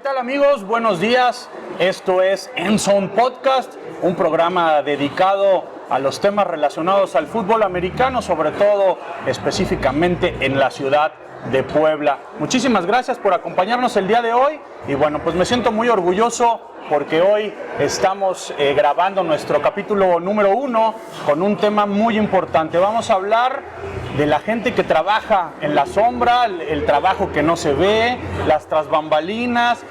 tal, amigos? Buenos días. Esto es Endzone Podcast, un programa dedicado a los temas relacionados al fútbol americano, sobre todo específicamente en la ciudad de Puebla. Muchísimas gracias por acompañarnos el día de hoy y bueno, pues me siento muy orgulloso porque hoy estamos grabando nuestro capítulo número 1 con un tema muy importante. Vamos a hablar de la gente que trabaja en la sombra, el trabajo que no se ve, las tras bambalinas,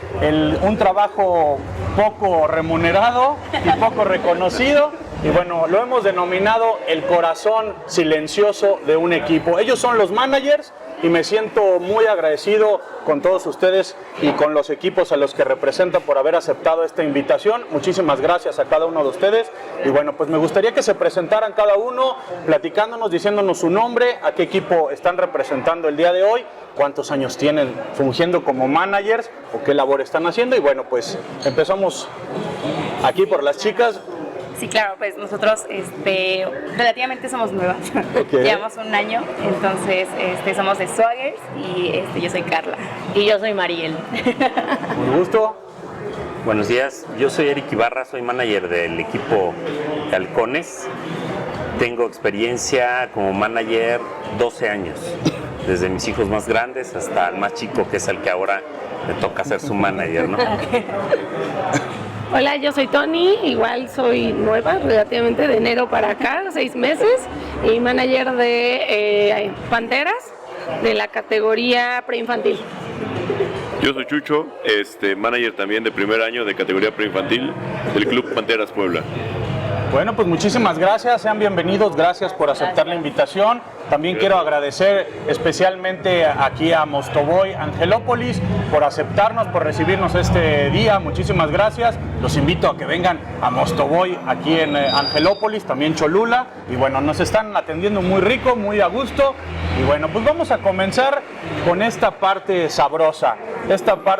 un trabajo poco remunerado y poco reconocido. Y bueno, lo hemos denominado el corazón silencioso de un equipo. Ellos son los managers y me siento muy agradecido con todos ustedes y con los equipos a los que representan por haber aceptado esta invitación. Muchísimas gracias a cada uno de ustedes. Y bueno, pues me gustaría que se presentaran cada uno, platicándonos, diciéndonos su nombre, a qué equipo están representando el día de hoy, cuántos años tienen fungiendo como managers o qué labor están haciendo. Y bueno, pues empezamos aquí por las chicas. Sí, claro, pues nosotros relativamente somos nuevas, Okay. Llevamos un año, entonces somos de Swaggers y yo soy Carla. Y yo soy Mariel. Un gusto. Buenos días, yo soy Eric Ibarra, soy manager del equipo de Halcones. Tengo experiencia como manager 12 años, desde mis hijos más grandes hasta el más chico, que es el que ahora le toca ser su manager, ¿no? Hola, yo soy Tony, igual soy nueva, relativamente de enero para acá, 6 meses, y manager de Panteras, de la categoría preinfantil. Yo soy Chucho, manager también de primer año de categoría preinfantil del Club Panteras Puebla. Bueno, pues muchísimas gracias, sean bienvenidos, gracias por aceptar la invitación. También quiero agradecer especialmente aquí a Mostovoy Angelópolis por aceptarnos, por recibirnos este día. Muchísimas gracias. Los invito a que vengan a Mostovoy aquí en Angelópolis, también Cholula. Y bueno, nos están atendiendo muy rico, muy a gusto. Y bueno, pues vamos a comenzar con esta parte sabrosa.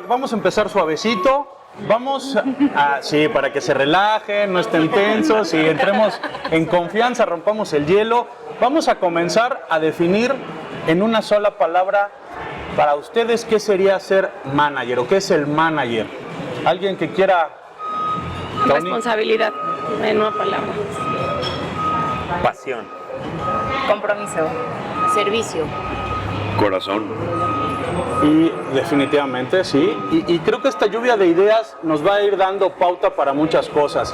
Vamos a empezar suavecito. Vamos sí, para que se relajen, no estén tensos y entremos en confianza, rompamos el hielo. Vamos a comenzar a definir en una sola palabra para ustedes qué sería ser manager o qué es el manager. ¿Alguien que quiera? Tony. Responsabilidad, en una palabra. Pasión. Compromiso. Servicio. Corazón. Y definitivamente sí, y creo que esta lluvia de ideas nos va a ir dando pauta para muchas cosas.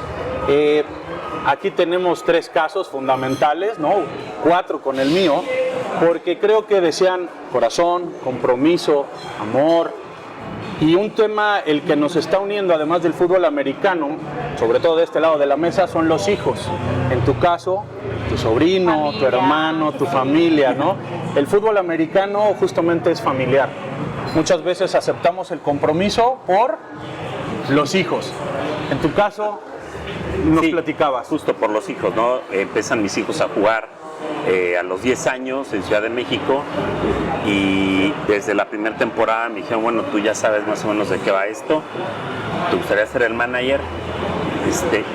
Aquí tenemos 3 casos fundamentales, ¿no? 4 con el mío, porque creo que decían corazón, compromiso, amor, y un tema el que nos está uniendo además del fútbol americano, sobre todo de este lado de la mesa, son los hijos. En tu caso, tu sobrino, Familia. tu hermano, tu familia, ¿no? El fútbol americano justamente es familiar. Muchas veces aceptamos el compromiso por los hijos. En tu caso, nos Sí, platicabas. Justo por los hijos, ¿no? Empiezan mis hijos a jugar a los 10 años en Ciudad de México y desde la primera temporada me dijeron, bueno, tú ya sabes más o menos de qué va esto, ¿te gustaría ser el manager?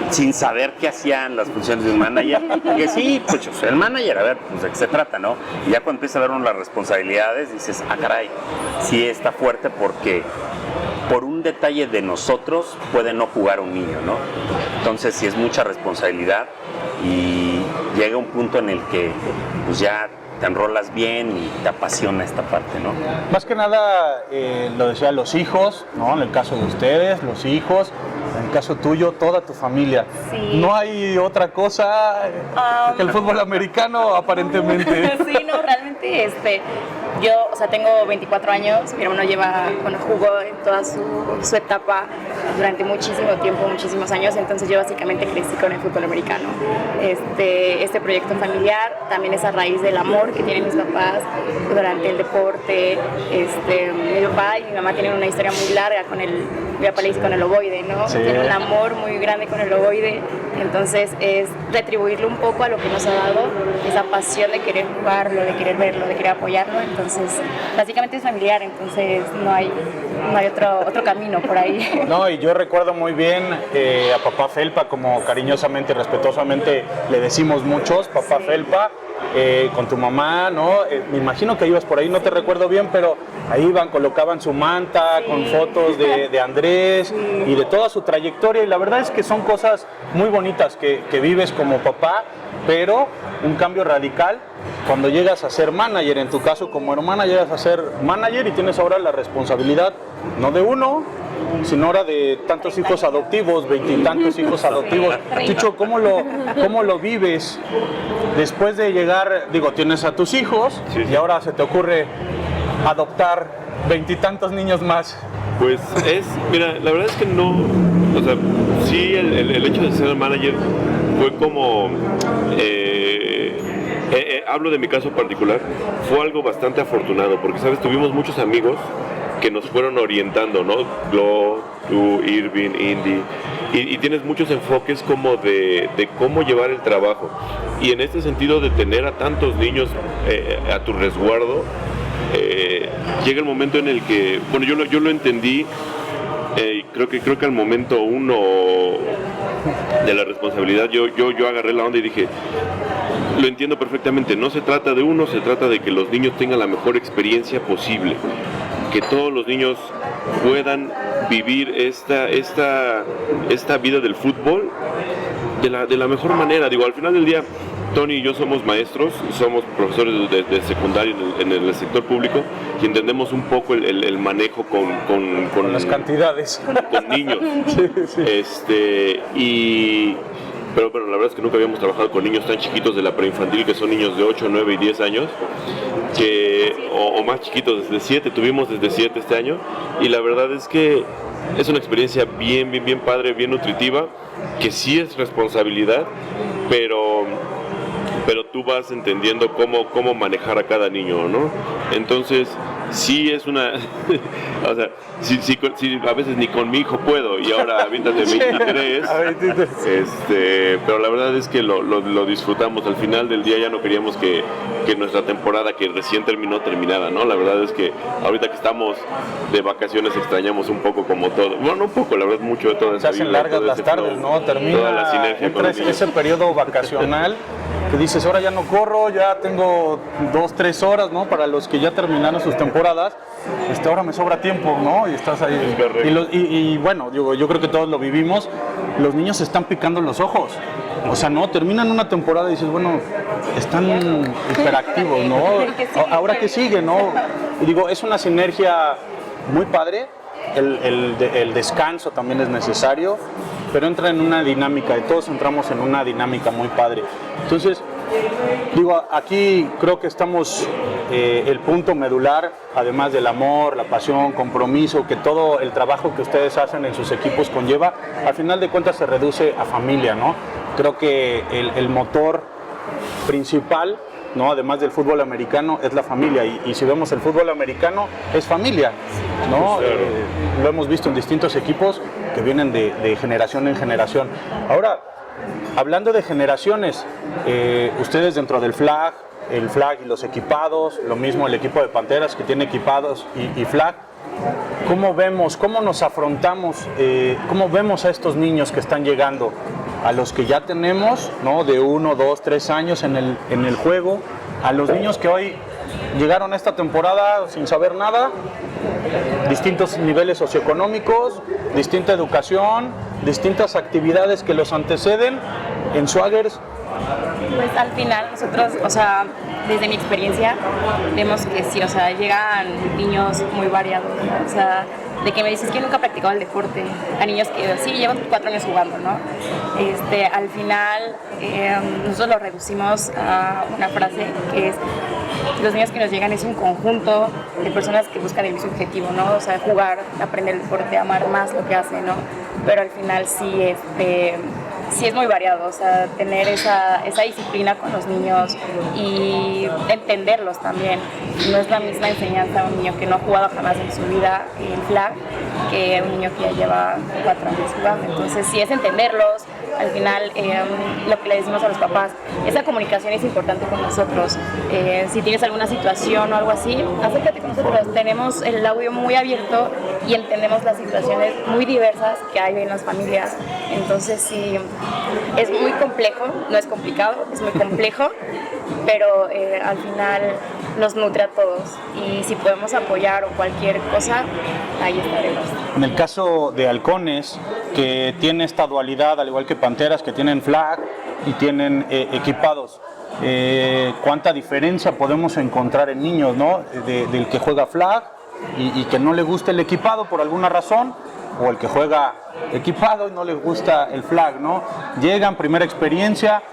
Sin saber qué hacían las funciones de un manager. Y que sí, pues yo soy el manager, a ver, pues de qué se trata, ¿no? Y ya cuando empiezas a ver uno las responsabilidades, dices, ah, caray, sí está fuerte porque por un detalle de nosotros puede no jugar un niño, ¿no? Entonces sí es mucha responsabilidad y llega un punto en el que pues ya te enrolas bien y te apasiona esta parte, ¿no? Más que nada, lo decía, los hijos, ¿no? En el caso de ustedes, los hijos, en el caso tuyo, toda tu familia. Sí. No hay otra cosa que el fútbol americano, aparentemente. Sí, no, realmente yo, tengo 24 años, mi hermano jugó en toda su etapa durante muchísimo tiempo, muchísimos años, entonces yo básicamente crecí con el fútbol americano. Este proyecto familiar también es a raíz del amor que tienen mis papás durante el deporte. Mi papá y mi mamá tienen una historia muy larga mi papá le dice con el ovoide, ¿no? Sí. Tiene un amor muy grande con el ovoide, entonces es retribuirle un poco a lo que nos ha dado, esa pasión de querer jugarlo, de querer verlo, de querer apoyarlo, entonces básicamente es familiar, entonces no hay otro camino por ahí. No, y yo recuerdo muy bien a papá Felpa, como cariñosamente y respetuosamente le decimos muchos, papá Sí. Felpa, con tu mamá, ¿no? Me imagino que ibas por ahí, no te recuerdo bien, pero ahí iban, colocaban su manta con fotos de Andrés y de toda su trayectoria, y la verdad es que son cosas muy bonitas que vives como papá, pero un cambio radical cuando llegas a ser manager. En tu caso, como hermana, llegas a ser manager y tienes ahora la responsabilidad no de uno, sino ahora de tantos hijos adoptivos, 20 y tantos hijos adoptivos. Chucho, ¿cómo lo vives después de llegar? Digo, tienes a tus hijos y ahora se te ocurre adoptar 20 y tantos niños más. Pues mira, la verdad es que no, o sea, sí el hecho de ser el manager fue como, hablo de mi caso particular, fue algo bastante afortunado, porque sabes, tuvimos muchos amigos que nos fueron orientando, ¿no? Glo, tú, Irving, Indy, y tienes muchos enfoques como de cómo llevar el trabajo, y en este sentido de tener a tantos niños a tu resguardo, llega el momento en el que, bueno, yo lo entendí, creo que al momento uno de la responsabilidad, yo agarré la onda y dije, lo entiendo perfectamente, no se trata de uno, se trata de que los niños tengan la mejor experiencia posible, que todos los niños puedan vivir esta vida del fútbol de la mejor manera. Digo, al final del día, Tony y yo somos maestros, somos profesores de secundaria en el sector público y entendemos un poco el manejo con las cantidades, con niños. Sí. Pero la verdad es que nunca habíamos trabajado con niños tan chiquitos de la preinfantil, que son niños de 8, 9 y 10 años, o más chiquitos, desde 7, tuvimos desde 7 este año, y la verdad es que es una experiencia bien padre, bien nutritiva, que sí es responsabilidad, pero tú vas entendiendo cómo manejar a cada niño, ¿no? Entonces, sí es una... o sea, sí, a veces ni con mi hijo puedo, y ahora aviéntate 23. Pero la verdad es que lo disfrutamos. Al final del día ya no queríamos que nuestra temporada, que recién terminara, ¿no? La verdad es que ahorita que estamos de vacaciones extrañamos un poco como todo. Bueno, no un poco, la verdad mucho de todo. Se hacen largas las tardes, ¿no? Termina toda la sinergia con ese periodo vacacional que dices, ahora ya no corro, ya tengo 2-3 horas, ¿no? Para los que ya terminaron sus temporadas, ahora me sobra tiempo, ¿no? Y estás ahí. Y bueno, yo creo que todos lo vivimos, los niños se están picando los ojos. O sea, no, terminan una temporada y dices, bueno, están hiperactivos, ¿no? Ahora que sigue, ¿no? Y digo, es una sinergia muy padre, el descanso también es necesario, pero entra en una dinámica, y todos entramos en una dinámica muy padre. Entonces, digo, aquí creo que estamos, el punto medular, además del amor, la pasión, compromiso, que todo el trabajo que ustedes hacen en sus equipos conlleva, al final de cuentas se reduce a familia, ¿no? Creo que el motor principal, ¿no? Además del fútbol americano, es la familia, y si vemos el fútbol americano, es familia, ¿no? Lo hemos visto en distintos equipos que vienen de generación en generación. Ahora, hablando de generaciones, ustedes dentro del flag, el flag y los equipados, lo mismo el equipo de Panteras que tiene equipados y flag, ¿cómo vemos, cómo nos afrontamos, cómo vemos a estos niños que están llegando, a los que ya tenemos, ¿no? De 1, 2, 3 años en el juego, a los niños que hoy llegaron a esta temporada sin saber nada, distintos niveles socioeconómicos, distinta educación, distintas actividades que los anteceden en Swaggers? Pues al final nosotros, o sea, desde mi experiencia, vemos que sí, o sea, llegan niños muy variados, ¿no? O sea, de que me dices que nunca he practicado el deporte, a niños que sí, llevan 4 años jugando, ¿no? Al final, nosotros lo reducimos a una frase que es: los niños que nos llegan es un conjunto de personas que buscan el mismo objetivo, ¿no? O sea, jugar, aprender el deporte, amar más lo que hacen, ¿no? Pero al final sí, sí es muy variado, o sea, tener esa disciplina con los niños y entenderlos también. No es la misma enseñanza a un niño que no ha jugado jamás en su vida en flag que un niño que ya lleva 4 años jugando. Entonces sí es entenderlos. Al final, lo que le decimos a los papás, esa comunicación es importante con nosotros. Si tienes alguna situación o algo así, acércate con nosotros. Tenemos el audio muy abierto y entendemos las situaciones muy diversas que hay en las familias. Entonces, sí, Es muy complejo, no es complicado, es muy complejo, pero al final nos nutre a todos y si podemos apoyar o cualquier cosa, ahí estaremos. En el caso de Halcones, que tiene esta dualidad, al igual que Panteras, que tienen flag y tienen equipados, ¿cuánta diferencia podemos encontrar en niños, ¿no? Del que juega flag y que no le gusta el equipado por alguna razón, o el que juega equipado y no les gusta el flag, ¿no? Llegan, primera experiencia,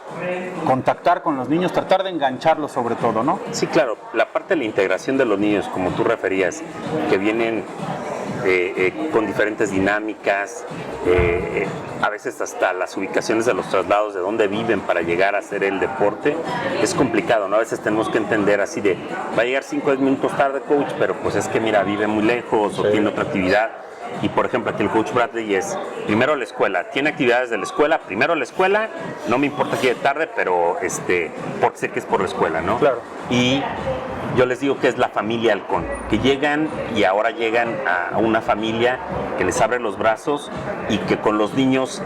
contactar con los niños, tratar de engancharlos sobre todo, ¿no? Sí, claro, la parte de la integración de los niños, como tú referías, que vienen con diferentes dinámicas, a veces hasta las ubicaciones de los traslados, de dónde viven para llegar a hacer el deporte, es complicado, ¿no? A veces tenemos que entender así de, va a llegar 5 o 10 minutos tarde, coach, pero pues es que mira, vive muy lejos o tiene otra actividad. Y por ejemplo, aquí el coach Bradley es primero la escuela, tiene actividades de la escuela, primero la escuela, no me importa que llegue tarde, pero porque sé que es por la escuela, ¿no? Claro. Y yo les digo que es la familia Halcón, que llegan y ahora llegan a una familia que les abre los brazos y que con los niños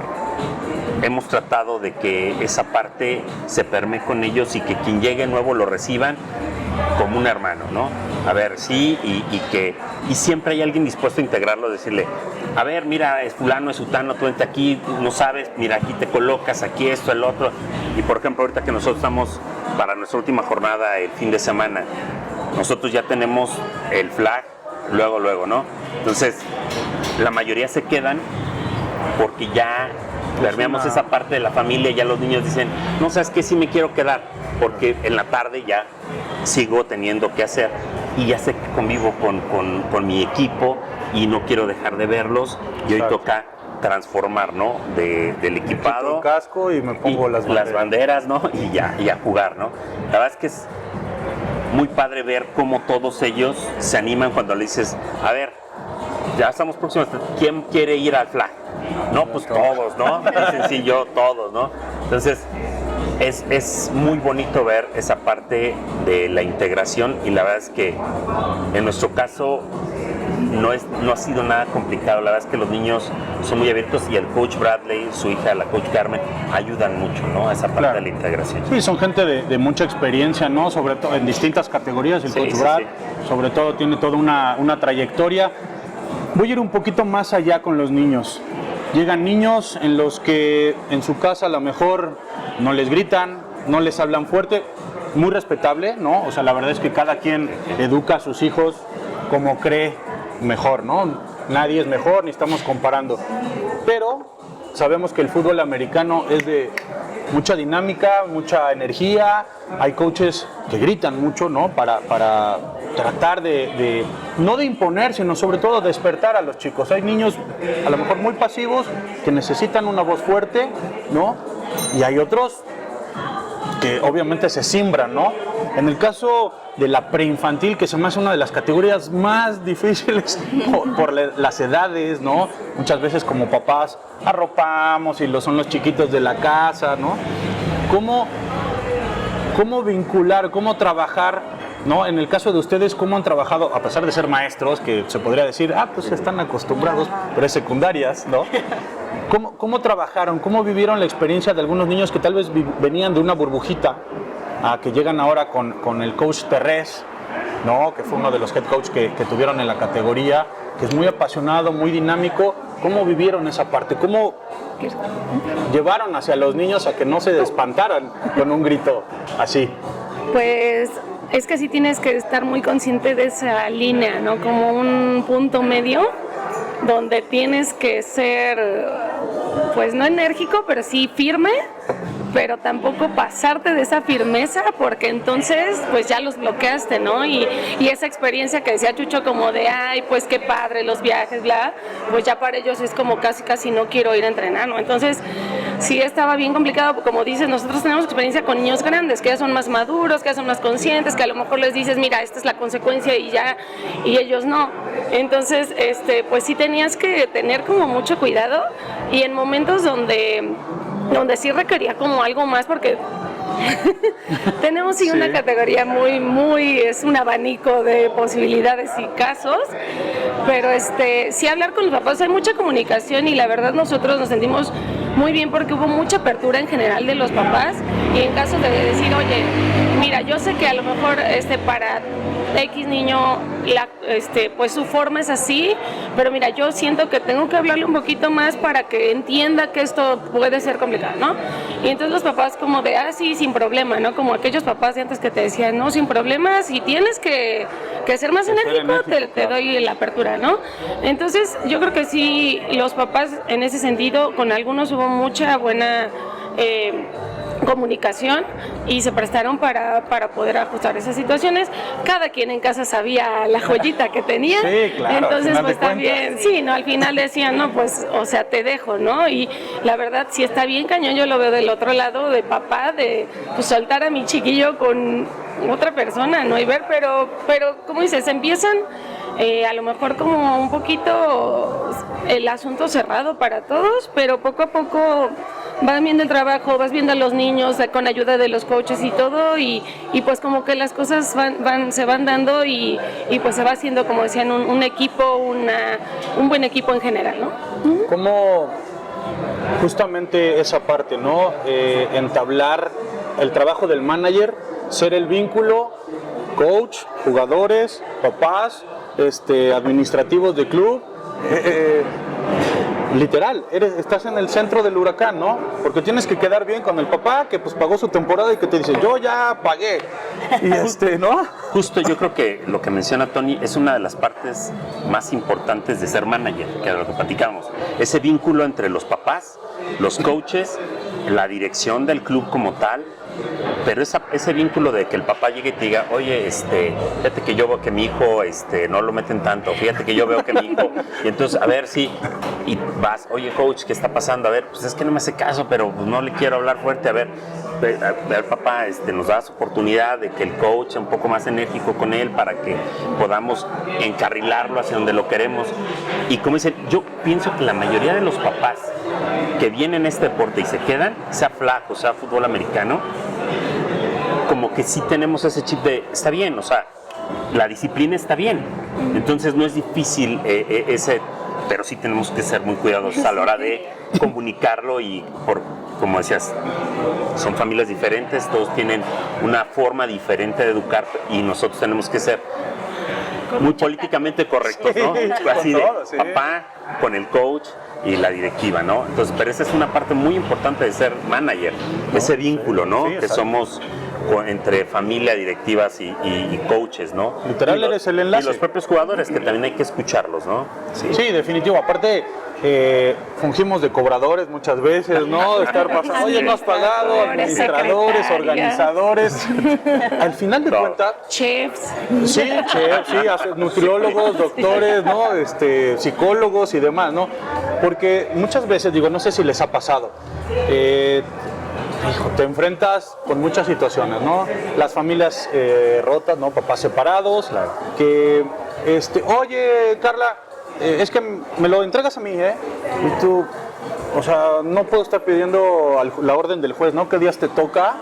hemos tratado de que esa parte se permee con ellos y que quien llegue nuevo lo reciban como un hermano, ¿no? A ver, sí, y siempre hay alguien dispuesto a integrarlo, decirle, a ver, mira, es fulano, es sutano, tú vente aquí, no sabes, mira, aquí te colocas, aquí esto, el otro. Y por ejemplo, ahorita que nosotros estamos para nuestra última jornada el fin de semana, nosotros ya tenemos el flag, luego, ¿no? Entonces, la mayoría se quedan porque ya permeamos esa parte de la familia, ya los niños dicen, no, ¿sabes qué? Sí me quiero quedar, porque en la tarde ya sigo teniendo que hacer y ya sé que convivo con mi equipo y no quiero dejar de verlos y hoy toca transformar, ¿no? Del equipado. El casco y me pongo las banderas, ¿no? Y a jugar, ¿no? La verdad es que es muy padre ver cómo todos ellos se animan cuando le dices, a ver, ya estamos próximos, ¿quién quiere ir al flag? No, pues todos, ¿no? Es sencillo, todos, ¿no? Entonces, es muy bonito ver esa parte de la integración y la verdad es que en nuestro caso no ha sido nada complicado. La verdad es que los niños son muy abiertos y el coach Bradley, su hija, la coach Carmen, ayudan mucho, ¿no? A esa parte de la integración. Sí, son gente de mucha experiencia, ¿no? Sobre todo en distintas categorías. El coach Brad, sobre todo, tiene toda una trayectoria. Voy a ir un poquito más allá con los niños. Llegan niños en los que en su casa a lo mejor no les gritan, no les hablan fuerte, muy respetable, ¿no? O sea, la verdad es que cada quien educa a sus hijos como cree mejor, ¿no? Nadie es mejor, ni estamos comparando. Pero sabemos que el fútbol americano es de mucha dinámica, mucha energía. Hay coaches que gritan mucho, ¿no? Para tratar no de imponer, sino sobre todo despertar a los chicos. Hay niños a lo mejor muy pasivos que necesitan una voz fuerte, ¿no? Y hay otros que obviamente se simbran, ¿no? En el caso de la preinfantil, que se me hace una de las categorías más difíciles por las edades, ¿no? Muchas veces como papás arropamos y son los chiquitos de la casa, ¿no? ¿Cómo vincular, cómo trabajar, ¿no? En el caso de ustedes, ¿cómo han trabajado, a pesar de ser maestros, que se podría decir, pues están acostumbrados, pero es secundarias, ¿no? ¿Cómo trabajaron, cómo vivieron la experiencia de algunos niños que tal vez venían de una burbujita a que llegan ahora con el coach Terrés, ¿no? Que fue uno de los head coach que tuvieron en la categoría, que es muy apasionado, muy dinámico? ¿Cómo vivieron esa parte? ¿Cómo llevaron hacia los niños a que no se espantaran con un grito así? Pues es que sí tienes que estar muy consciente de esa línea, ¿no? Como un punto medio donde tienes que ser, pues no enérgico, pero sí firme, pero tampoco pasarte de esa firmeza, porque entonces pues ya los bloqueaste, ¿no? Y esa experiencia que decía Chucho como de, ay, pues qué padre los viajes, bla, pues ya para ellos es como casi no quiero ir a entrenar, ¿no? Entonces sí estaba bien complicado, como dices, nosotros tenemos experiencia con niños grandes, que ya son más maduros, que ya son más conscientes, que a lo mejor les dices, mira, esta es la consecuencia y ya, y ellos no. Entonces, pues sí tenías que tener como mucho cuidado y en momentos donde sí requería como algo más, porque tenemos una categoría muy, es un abanico de posibilidades y casos, pero sí hablar con los papás, hay mucha comunicación y la verdad nosotros nos sentimos muy bien porque hubo mucha apertura en general de los papás y en caso de decir, oye, mira, yo sé que a lo mejor para X niño pues su forma es así, pero mira, yo siento que tengo que hablarle un poquito más para que entienda que esto puede ser complicado, ¿no? Y entonces los papás como de, sí, sin problema, ¿no? Como aquellos papás de antes que te decían, no, sin problemas, si tienes que ser más enérgico, te doy la apertura, ¿no? Entonces yo creo que sí, los papás en ese sentido, con algunos hubo mucha buena comunicación y se prestaron para poder ajustar esas situaciones. Cada quien en casa sabía la joyita que tenía. Sí, claro. Entonces pues también, sí, ¿no? Al final decían, no, pues, o sea, te dejo, ¿no? Y la verdad, sí está bien cañón, yo lo veo del otro lado de papá, de pues soltar a mi chiquillo con otra persona, ¿no? Y ver, pero como dices, empiezan a lo mejor como un poquito el asunto cerrado para todos, pero poco a poco vas viendo el trabajo, vas viendo a los niños con ayuda de los coaches y todo, y pues como que las cosas se van dando y pues se va haciendo, como decían, un equipo, un buen equipo en general, ¿no? ¿Cómo justamente esa parte, ¿no? Entablar el trabajo del manager, ser el vínculo, coach, jugadores, papás, administrativos de club, literal, estás en el centro del huracán, ¿no? Porque tienes que quedar bien con el papá que pues pagó su temporada y que te dice, yo ya pagué, y ¿no? Justo yo creo que lo que menciona Tony es una de las partes más importantes de ser manager, que es lo que platicamos, ese vínculo entre los papás, los coaches, la dirección del club como tal, pero ese vínculo de que el papá llegue y te diga, oye, fíjate que yo veo que mi hijo no lo meten tanto, fíjate que yo veo que mi hijo, y entonces, a ver, sí, y vas, oye, coach, ¿qué está pasando? A ver, pues es que no me hace caso, pero pues, no le quiero hablar fuerte, a ver, papá, nos das oportunidad de que el coach sea un poco más enérgico con él para que podamos encarrilarlo hacia donde lo queremos. Y como dicen, yo pienso que la mayoría de los papás que vienen a este deporte y se quedan, sea flaco, sea fútbol americano, como que sí tenemos ese chip de, está bien, o sea, la disciplina está bien, entonces no es difícil pero sí tenemos que ser muy cuidadosos a la hora de comunicarlo y como decías, son familias diferentes, todos tienen una forma diferente de educar y nosotros tenemos que ser muy políticamente correctos, ¿no? Así de papá con el coach y la directiva, ¿no? Entonces, pero esa es una parte muy importante de ser manager, ese vínculo, ¿no? Que somos entre familia, directivas y coaches, ¿no? Literal, eres el enlace. Y los propios jugadores, que también hay que escucharlos, ¿no? Sí, definitivo. Aparte, fungimos de cobradores muchas veces, ¿no? De estar pasando, oye, no has pagado, administradores, organizadores. Al final de cuentas... Chefs. Sí, chefs, sí, nutriólogos, doctores, ¿no? Psicólogos y demás, ¿no? Porque muchas veces, digo, no sé si les ha pasado, te enfrentas con muchas situaciones, ¿no? Las familias rotas, ¿no? Papás separados, que, oye, Carla, es que me lo entregas a mí, ¿eh? Y tú, o sea, no puedo estar pidiendo la orden del juez, ¿no? ¿Qué días te toca?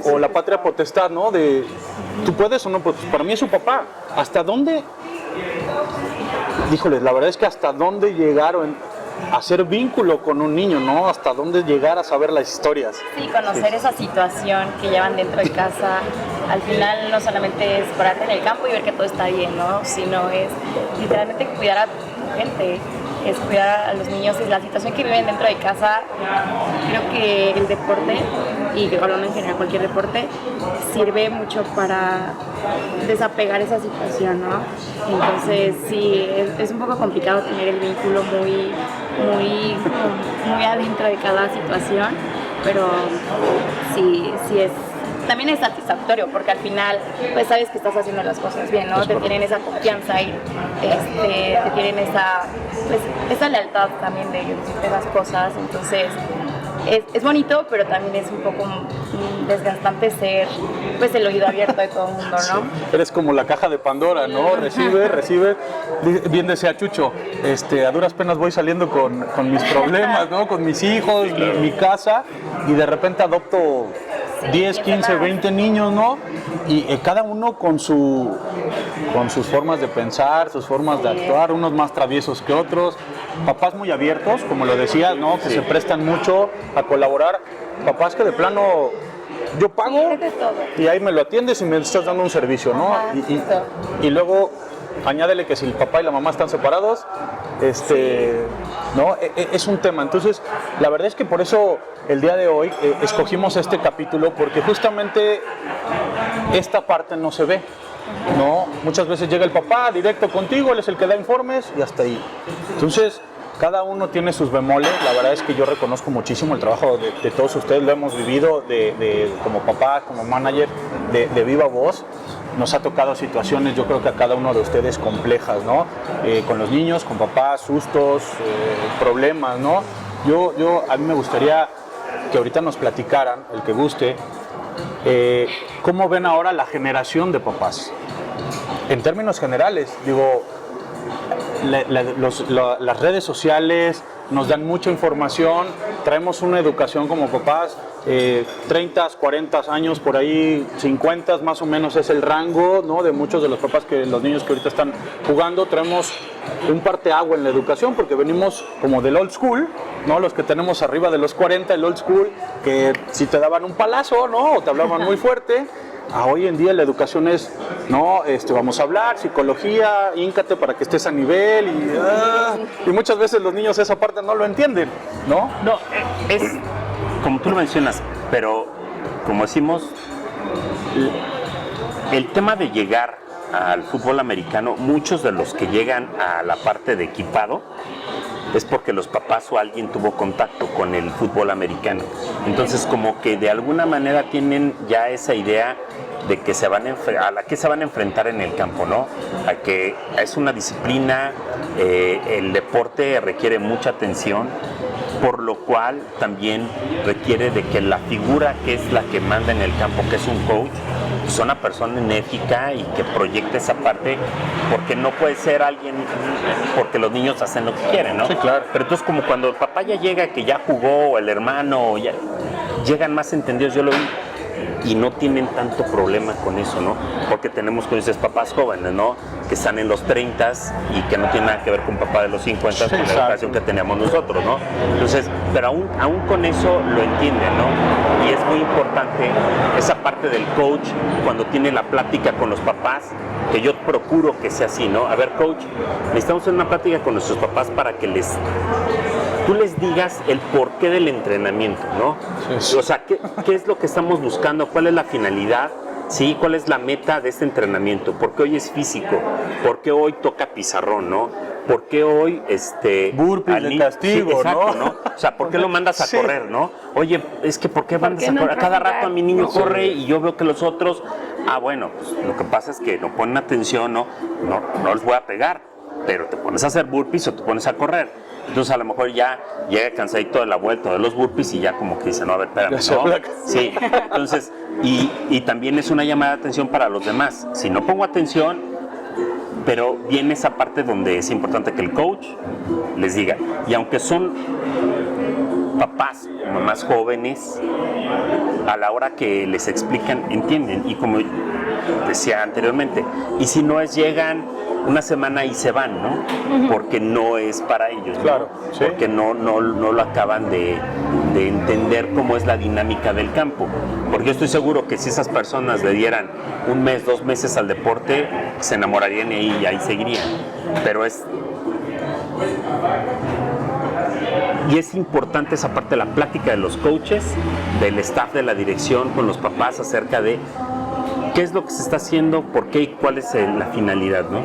O la patria potestad, ¿no? De, ¿tú puedes o no? Pues para mí es su papá. ¿Hasta dónde? Híjoles, la verdad es que hasta dónde llegaron hacer vínculo con un niño, ¿no? Hasta dónde llegar a saber las historias. Sí, conocer esa situación que llevan dentro de casa. Al final no solamente es pararte en el campo y ver que todo está bien, ¿no? Sino es literalmente cuidar a tu gente, es cuidar a los niños, es la situación que viven dentro de casa. Creo que el deporte, y hablando en general cualquier deporte, sirve mucho para desapegar esa situación, ¿no? Entonces sí, es un poco complicado tener el vínculo muy adentro de cada situación, pero sí es. También es satisfactorio porque al final pues sabes que estás haciendo las cosas bien, ¿no? Te tienen esa confianza y te tienen esa lealtad también de decirte las cosas, entonces es bonito, pero también es un poco desgastante ser pues el oído abierto de todo el mundo, ¿no? Sí. Eres como la caja de Pandora, ¿no? Recibe, bien decía Chucho, a duras penas voy saliendo con mis problemas, ¿no? Con mis hijos, mi casa, y de repente adopto 10, 15, 20 niños, ¿no? Y cada uno con sus formas de pensar, sus formas de actuar, unos más traviesos que otros, papás muy abiertos, como lo decías, ¿no? Que se prestan mucho a colaborar, papás que de plano yo pago y ahí me lo atiendes y me estás dando un servicio, ¿no? Y luego añádele que si el papá y la mamá están separados, ¿no? Es un tema. Entonces, la verdad es que por eso el día de hoy escogimos este capítulo, porque justamente esta parte no se ve, ¿no? Muchas veces llega el papá directo contigo, él es el que da informes y hasta ahí. Entonces, cada uno tiene sus bemoles. La verdad es que yo reconozco muchísimo el trabajo de todos ustedes, lo hemos vivido como papá, como manager, de viva voz. Nos ha tocado situaciones, yo creo que a cada uno de ustedes complejas, ¿no? Con los niños, con papás, sustos, problemas, ¿no? A mí me gustaría que ahorita nos platicaran, el que guste, cómo ven ahora la generación de papás. En términos generales, digo, las redes sociales nos dan mucha información, traemos una educación como papás, 30, 40 años, por ahí 50 más o menos es el rango, ¿no? De muchos de los papás, los niños que ahorita están jugando, traemos un parteagua en la educación porque venimos como del old school, ¿no? Los que tenemos arriba de los 40, el old school, que si te daban un palazo, ¿no? O te hablaban muy fuerte. Hoy en día la educación es, no, vamos a hablar, psicología, híncate para que estés a nivel y muchas veces los niños esa parte no lo entienden, ¿no? No, es como tú lo mencionas, pero como decimos, el tema de llegar al fútbol americano, muchos de los que llegan a la parte de equipado es porque los papás o alguien tuvo contacto con el fútbol americano. Entonces, como que de alguna manera tienen ya esa idea de que a la que se van a enfrentar en el campo, ¿no? A que es una disciplina, el deporte requiere mucha atención, por lo cual también requiere de que la figura que es la que manda en el campo, que es un coach, pues una persona enérgica y que proyecte esa parte, porque no puede ser alguien, porque los niños hacen lo que quieren, ¿no? Sí, claro. Pero entonces como cuando el papá ya llega, que ya jugó, o el hermano, ya llegan más entendidos, yo lo vi, y no tienen tanto problema con eso, ¿no? Porque tenemos, como dices, papás jóvenes, ¿no? Que están en los 30s y que no tienen nada que ver con papá de los 50 con la educación que teníamos nosotros, ¿no? Entonces, pero aún con eso lo entienden, ¿no? Y es muy importante esa parte del coach cuando tiene la plática con los papás, que yo procuro que sea así, ¿no? A ver, coach, necesitamos hacer una plática con nuestros papás para que tú les digas el porqué del entrenamiento, ¿no? Sí. O sea, ¿qué es lo que estamos buscando? ¿Cuál es la finalidad? ¿Sí? ¿Cuál es la meta de este entrenamiento? ¿Por qué hoy es físico? ¿Por qué hoy toca pizarrón, no? ¿Por qué hoy burpees de castigo, sí, exacto, ¿no? O sea, ¿por qué lo mandas a correr, no? Oye, es que ¿por qué mandas a correr? A cada rato a mi niño corre y yo veo que los otros, bueno, pues lo que pasa es que no ponen atención, no les voy a pegar, pero te pones a hacer burpees o te pones a correr. Entonces a lo mejor ya llega cansadito de la vuelta de los burpees y ya como que dice, no, a ver, espérame, ¿no? Sí, entonces, y también es una llamada de atención para los demás. Si no pongo atención, pero viene esa parte donde es importante que el coach les diga, y aunque son papás o mamás jóvenes, a la hora que les explican, entienden, y como decía anteriormente, y si no llegan una semana y se van, ¿no? Porque no es para ellos, ¿no? Claro, sí. Porque no lo acaban de entender cómo es la dinámica del campo. Porque yo estoy seguro que si esas personas le dieran 1 mes, 2 meses al deporte, se enamorarían y ahí seguirían. Pero es importante esa parte de la plática de los coaches, del staff de la dirección con los papás acerca de qué es lo que se está haciendo, por qué y cuál es la finalidad, ¿no?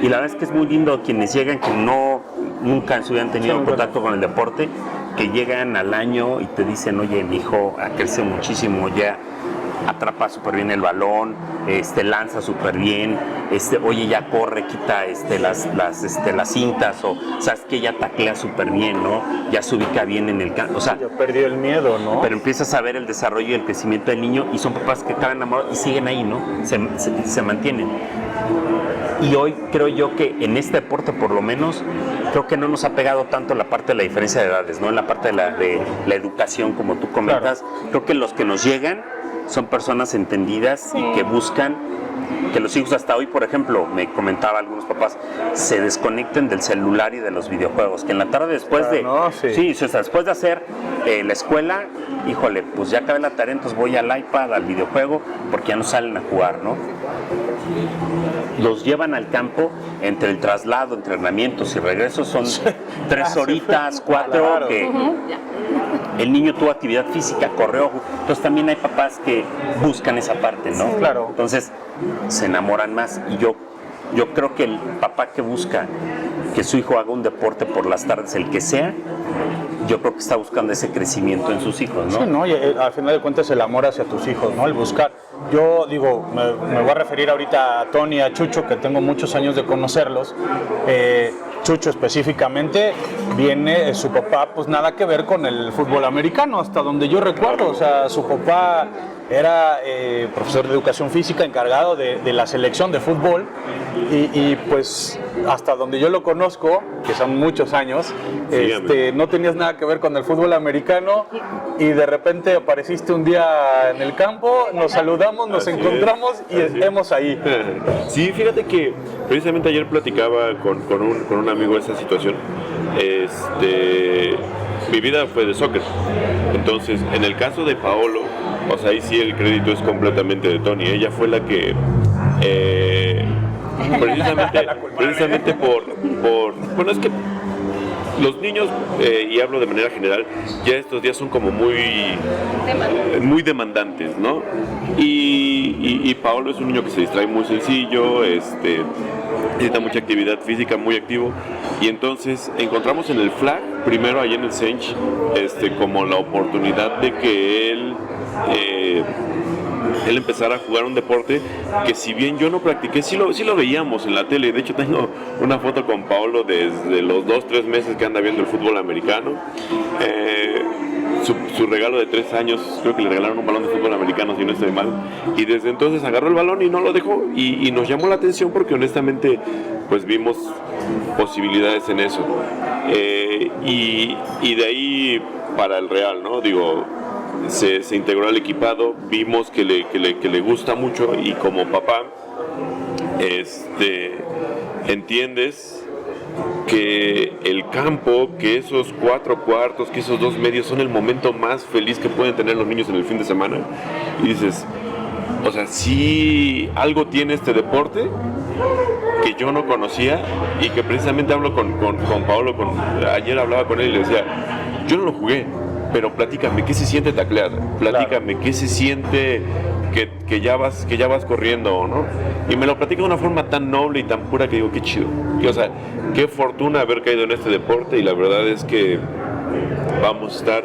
Y la verdad es que es muy lindo quienes llegan que nunca en su vida han tenido contacto con el deporte, que llegan al año y te dicen, oye, mi hijo ha crecido muchísimo, ya atrapa súper bien el balón, lanza súper bien, oye, ya corre, quita las cintas, o sabes que ya taclea súper bien, ¿no? Ya se ubica bien en el campo, o sea, ya perdió el miedo, ¿no? Pero empiezas a ver el desarrollo y el crecimiento del niño y son papás que acaban enamorados y siguen ahí, ¿no? Se mantienen. Y hoy creo yo que en este deporte, por lo menos, creo que no nos ha pegado tanto la parte de la diferencia de edades, ¿no? En la parte de la educación, como tú comentas, claro. Creo que los que nos llegan son personas entendidas y que buscan que los hijos hasta hoy, por ejemplo, me comentaba algunos papás, se desconecten del celular y de los videojuegos, que en la tarde después después de hacer la escuela, híjole, pues ya acabé la tarea, entonces voy al iPad, al videojuego, porque ya no salen a jugar, ¿no? Los llevan al campo, entre el traslado, entrenamientos y regresos, son 3 horitas, 4, que el niño tuvo actividad física, corrió, entonces también hay papás que buscan esa parte, ¿no? Claro. Entonces se enamoran más, y yo creo que el papá que busca que su hijo haga un deporte por las tardes, el que sea, yo creo que está buscando ese crecimiento en sus hijos, ¿no? Sí, ¿no? Y al final de cuentas el amor hacia tus hijos, ¿no? El buscar. Yo digo, me voy a referir ahorita a Tony, a Chucho, que tengo muchos años de conocerlos. Chucho específicamente viene, su papá, pues nada que ver con el fútbol americano, hasta donde yo recuerdo. O sea, su papá era profesor de educación física, encargado de la selección de fútbol, y pues hasta donde yo lo conozco, que son muchos años, no tenías nada que ver con el fútbol americano, y de repente apareciste un día en el campo, nos saludamos, nos encontramos y estemos ahí. Sí, fíjate que precisamente ayer platicaba con un amigo esa situación. Mi vida fue de soccer, entonces en el caso de Paolo, o sea, ahí sí el crédito es completamente de Tony. Ella fue la que precisamente por bueno, es que los niños, y hablo de manera general, ya estos días son como muy demandantes, ¿no? Y Paolo es un niño que se distrae muy sencillo, necesita mucha actividad física, muy activo, y entonces encontramos en el flag, primero ahí en el Sench, como la oportunidad de que él empezara a jugar un deporte que, si bien yo no practiqué, sí lo veíamos en la tele. De hecho, tengo una foto con Paolo desde los 2-3 meses que anda viendo el fútbol americano. Su regalo de 3 años, creo que le regalaron un balón de fútbol americano, si no estoy mal, y desde entonces agarró el balón y no lo dejó, y nos llamó la atención porque honestamente pues vimos posibilidades en eso, y de ahí para el Real, ¿no? Digo, se integró al equipado, vimos que le gusta mucho, y como papá entiendes que el campo, que esos 4 cuartos, que esos 2 medios son el momento más feliz que pueden tener los niños en el fin de semana, y dices, o sea, sí, algo tiene este deporte que yo no conocía, y que precisamente hablo con Paolo, ayer hablaba con él y le decía, yo no lo jugué, pero platícame, ¿qué se siente taclear? Platícame, ¿qué se siente que ya vas corriendo, ¿no? Y me lo platica de una forma tan noble y tan pura que digo, qué chido. O sea, qué fortuna haber caído en este deporte, y la verdad es que vamos a estar,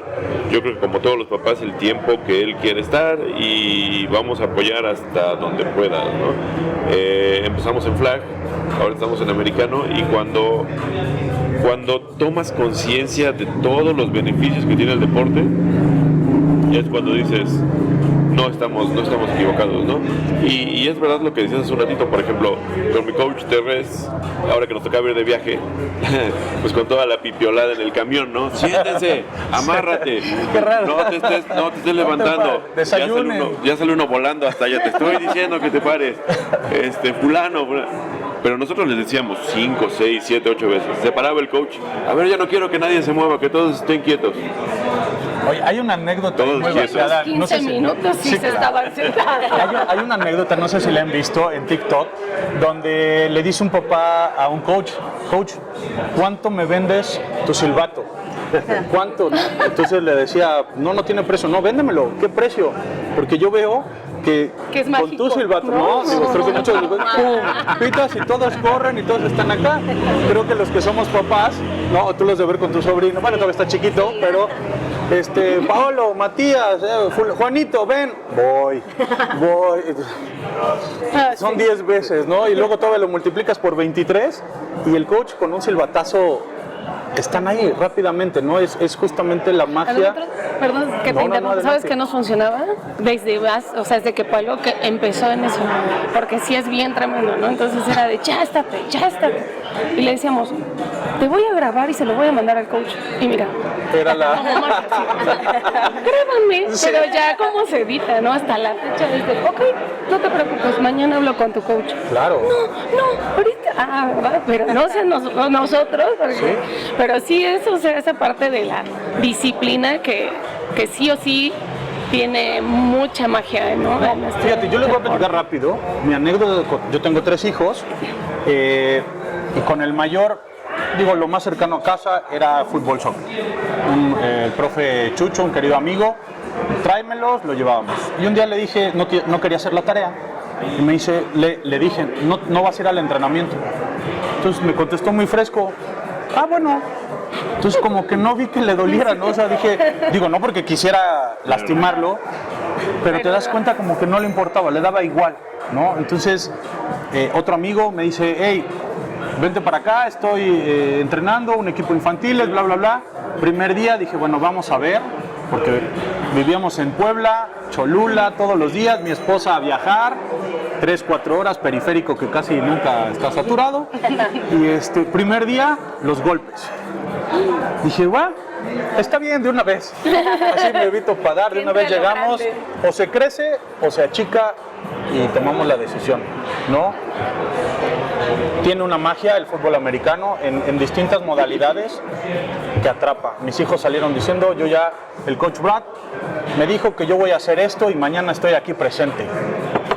yo creo que como todos los papás, el tiempo que él quiere estar, y vamos a apoyar hasta donde pueda, ¿no? Empezamos en flag, ahora estamos en americano, y cuando tomas conciencia de todos los beneficios que tiene el deporte, es cuando dices, no estamos equivocados, ¿no? Y es verdad lo que decías hace un ratito, por ejemplo, con mi coach Terres, ahora que nos toca ir de viaje, pues con toda la pipiolada en el camión, ¿no? Siéntense, amárrate, no te estés levantando, ya sale uno volando hasta allá, te estoy diciendo que te pares, fulano. Pero nosotros les decíamos 5, 6, 7, 8 veces. Se paraba el coach. A ver, ya no quiero que nadie se mueva, que todos estén quietos. Oye, hay una anécdota muy vaciada. 15 minutos sí se estaban sentados. Hay una anécdota, no sé si la han visto en TikTok, donde le dice un papá a un coach, ¿cuánto me vendes tu silbato? ¿Cuánto? Entonces le decía, no tiene precio, no, véndemelo, ¿qué precio? Porque yo veo que es con mágico, tu silbato, ¿no? Digo, creo que muchos pitas y todos corren y todos están acá. Creo que los que somos papás, no, tú los de ver con tu sobrino, bueno, todavía está chiquito, pero Paolo, Matías, Juanito, ven, voy. Son 10 veces, ¿no? Y luego todavía lo multiplicas por 23, y el coach con un silbatazo están ahí rápidamente, ¿no? Es justamente la A magia. nosotros, perdón que te interrumpa, ¿sabes adelante. qué nos funcionaba? Desde que Pablo que empezó en eso, porque sí es bien tremendo, ¿no? Entonces era de ya estate. Y le decíamos, te voy a grabar y se lo voy a mandar al coach. Y mira, Era la... como magia, sí. Grábame, Sí. pero ya como se edita, ¿no? Hasta la fecha desde, ok, no te preocupes, mañana hablo con tu coach. Claro. No, ahorita, ¿verdad? Pero no sé nosotros, porque, pero sí es, o sea, esa parte de la disciplina que sí o sí tiene mucha magia, ¿no? En nuestro Fíjate, yo les voy a deporte. platicar rápido mi anécdota. Yo tengo 3 hijos y con el mayor, digo, lo más cercano a casa era fútbol soccer. El profe Chucho, un querido amigo, tráemelos, lo llevábamos. Y un día le dije, no quería hacer la tarea. Y me dice, le dije, no vas a ir al entrenamiento. Entonces me contestó muy fresco, bueno. Entonces como que no vi que le doliera, ¿no? O sea, digo, no porque quisiera lastimarlo, pero te das cuenta como que no le importaba, le daba igual, ¿no? Entonces otro amigo me dice, hey, vente para acá, estoy entrenando un equipo infantil, bla, bla, bla. Primer día dije, bueno, vamos a ver, porque vivíamos en Puebla, Cholula, todos los días, mi esposa a viajar, 3-4 horas, periférico que casi nunca está saturado. Y primer día, los golpes. Dije, está bien, de una vez. Así me evito parar, de una vez llegamos, o se crece o se achica y tomamos la decisión, ¿no? Tiene una magia el fútbol americano en distintas modalidades que atrapa. Mis hijos salieron diciendo, el coach Brad me dijo que yo voy a hacer esto y mañana estoy aquí presente.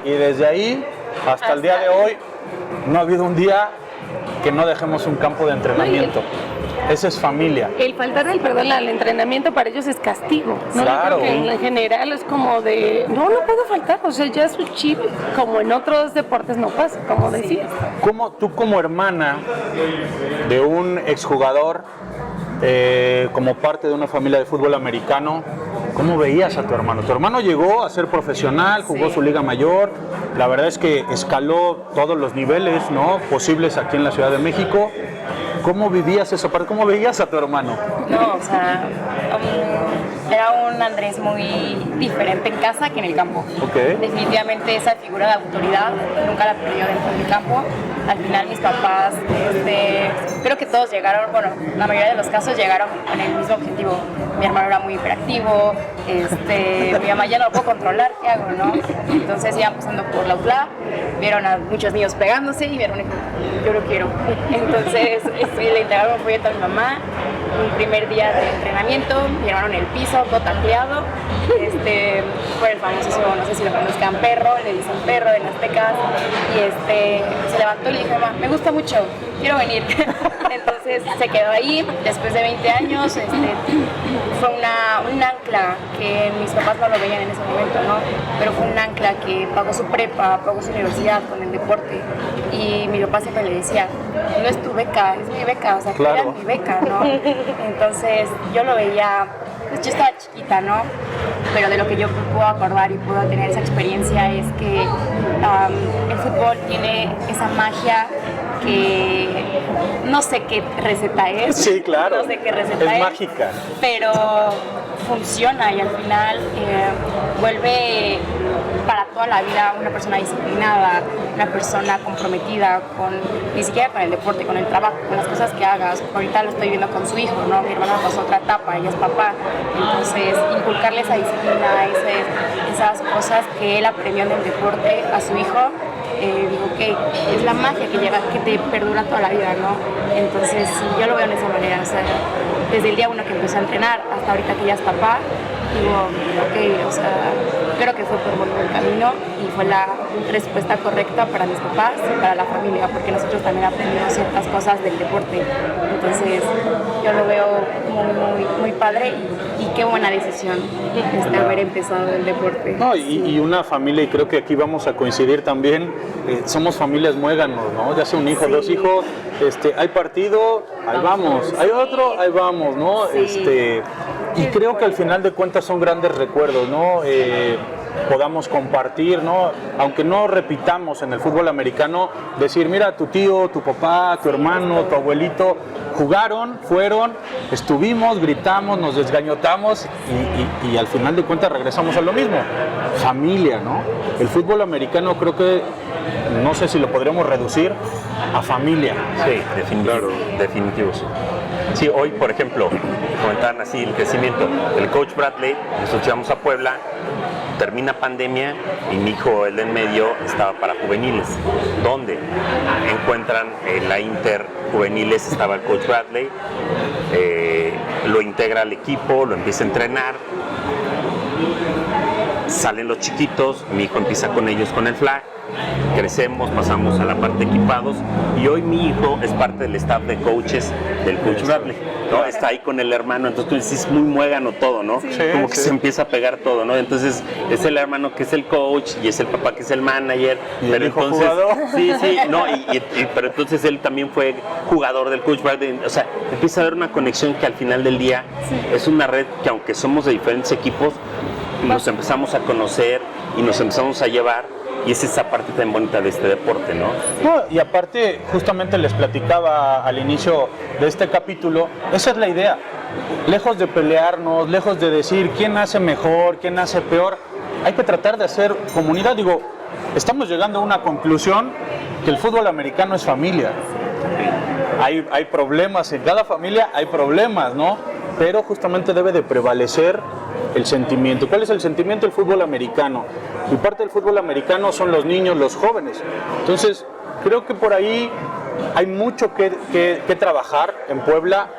Y desde ahí hasta el día de hoy no ha habido un día que no dejemos un campo de entrenamiento. Esa es familia. El faltar el perdón al entrenamiento para ellos es castigo, ¿no? Claro. Yo creo que en general es como de, no puedo faltar, o sea, ya es un chip, como en otros deportes no pasa, como decías. Tú como hermana de un exjugador, como parte de una familia de fútbol americano, ¿cómo veías a tu hermano? Tu hermano llegó a ser profesional, jugó su liga mayor, la verdad es que escaló todos los niveles, ¿no?, posibles aquí en la Ciudad de México. ¿Cómo vivías esa parte? ¿Cómo veías a tu hermano? No, o sea, era un Andrés muy diferente en casa que en el campo. Okay. Definitivamente esa figura de autoridad nunca la perdió dentro del campo. Al final mis papás, creo que todos llegaron, bueno, la mayoría de los casos llegaron con el mismo objetivo. Mi hermano era muy hiperactivo, mi mamá ya no lo puedo controlar, ¿qué hago, no? Entonces iban pasando por la UTLA, vieron a muchos niños pegándose y mi hermano dijo, yo lo quiero. Entonces le entregaron un folleto a mi mamá, un primer día de entrenamiento, mi hermano en el piso, todo tacleado, fue el famosísimo, no sé si lo conozcan, perro, le dicen perro en Aztecas, y se levantó y le dije, mamá, me gusta mucho, quiero venir. Entonces se quedó ahí, después de 20 años, fue un ancla que mis papás no lo veían en ese momento, ¿no? Pero fue un ancla que pagó su prepa, pagó su universidad con el deporte, y mi papá siempre le decía, no es tu beca, es mi beca, o sea, claro, era mi beca, ¿no? Entonces yo lo veía, pues yo estaba chiquita, ¿no? Pero de lo que yo puedo acordar y puedo tener esa experiencia es que el fútbol tiene esa magia que no sé qué receta es. Sí, claro. No sé qué receta es mágica. Pero funciona y al final vuelve para toda la vida una persona disciplinada, una persona comprometida ni siquiera con el deporte, con el trabajo, con las cosas que hagas. Ahorita lo estoy viendo con su hijo, ¿no? Mi hermano pasó otra etapa, ella es papá. Entonces, inculcarle esa disciplina, esas cosas que él aprendió en el deporte a su hijo, digo que es la magia que te perdura toda la vida, ¿no? Entonces, yo lo veo de esa manera, o sea, desde el día uno que empezó a entrenar hasta ahorita que ya es papá, digo, ok, o sea, creo que fue por buen camino y fue la respuesta correcta para mis papás y para la familia, porque nosotros también aprendimos ciertas cosas del deporte. Entonces, yo lo veo muy, muy padre y qué buena decisión haber empezado el deporte. No, y una familia, y creo que aquí vamos a coincidir también, somos familias muéganos, ¿no? Ya sea un hijo, dos hijos, hay partido, ahí vamos, hay otro, ahí vamos, ¿no? Sí. Y creo que al final de cuentas son grandes recuerdos, ¿no? podamos compartir, ¿no? Aunque no repitamos en el fútbol americano, decir, mira, tu tío, tu papá, tu hermano, tu abuelito, jugaron, fueron, estuvimos, gritamos, nos desgañotamos y al final de cuentas regresamos a lo mismo, familia, ¿no? El fútbol americano creo que, no sé si lo podríamos reducir a familia. Sí, definitivo, sí. Sí, hoy, por ejemplo, comentaban así el crecimiento. El coach Bradley, nosotros llegamos a Puebla, termina pandemia y mi hijo, el de en medio, estaba para juveniles. ¿Dónde? Encuentran en la Inter juveniles, estaba el coach Bradley, lo integra al equipo, lo empieza a entrenar. Salen los chiquitos, mi hijo empieza con ellos con el flag, crecemos, pasamos a la parte equipados y hoy mi hijo es parte del staff de coaches del coach Bradley, ¿no? Está ahí con el hermano, entonces tú dices, es muy muégano todo, ¿no? Sí. Como que se empieza a pegar todo, ¿no? Entonces es el hermano que es el coach y es el papá que es el manager, ¿Y pero el hijo entonces jugador? sí, no, pero entonces él también fue jugador del coach Bradley, o sea, empieza a haber una conexión que al final del día es una red que aunque somos de diferentes equipos, nos empezamos a conocer y nos empezamos a llevar y es esa parte tan bonita de este deporte, ¿no? No, y aparte, justamente les platicaba al inicio de este capítulo, esa es la idea. Lejos de pelearnos, lejos de decir quién hace mejor, quién hace peor, hay que tratar de hacer comunidad. Digo, estamos llegando a una conclusión que el fútbol americano es familia. Hay problemas, en cada familia hay problemas, ¿no? Pero justamente debe de prevalecer el sentimiento. ¿Cuál es el sentimiento del fútbol americano? Y parte del fútbol americano son los niños, los jóvenes. Entonces, creo que por ahí hay mucho que trabajar en Puebla.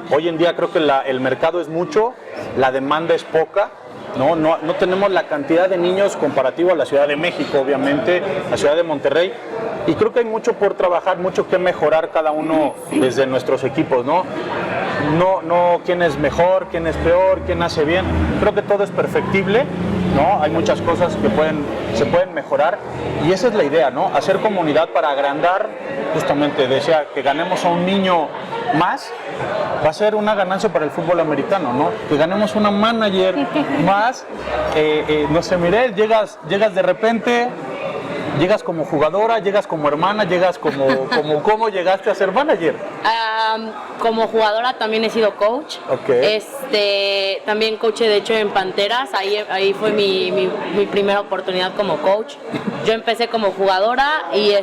Hoy en día creo que el mercado es mucho, la demanda es poca. No tenemos la cantidad de niños comparativo a la Ciudad de México, obviamente, la Ciudad de Monterrey. Y creo que hay mucho por trabajar, mucho que mejorar cada uno desde nuestros equipos, ¿no? No quién es mejor, quién es peor, quién hace bien. Creo que todo es perfectible, ¿no? Hay muchas cosas que se pueden mejorar y esa es la idea, ¿no? Hacer comunidad para agrandar, justamente decía que ganemos a un niño más, va a ser una ganancia para el fútbol americano, ¿no? Que ganemos una manager más, no sé, Mirel, llegas de repente, llegas como jugadora, llegas como hermana, llegas ¿cómo llegaste a ser manager? Como jugadora también he sido coach. Okay. También coaché de hecho en Panteras, ahí fue mi primera oportunidad como coach. Yo empecé como jugadora y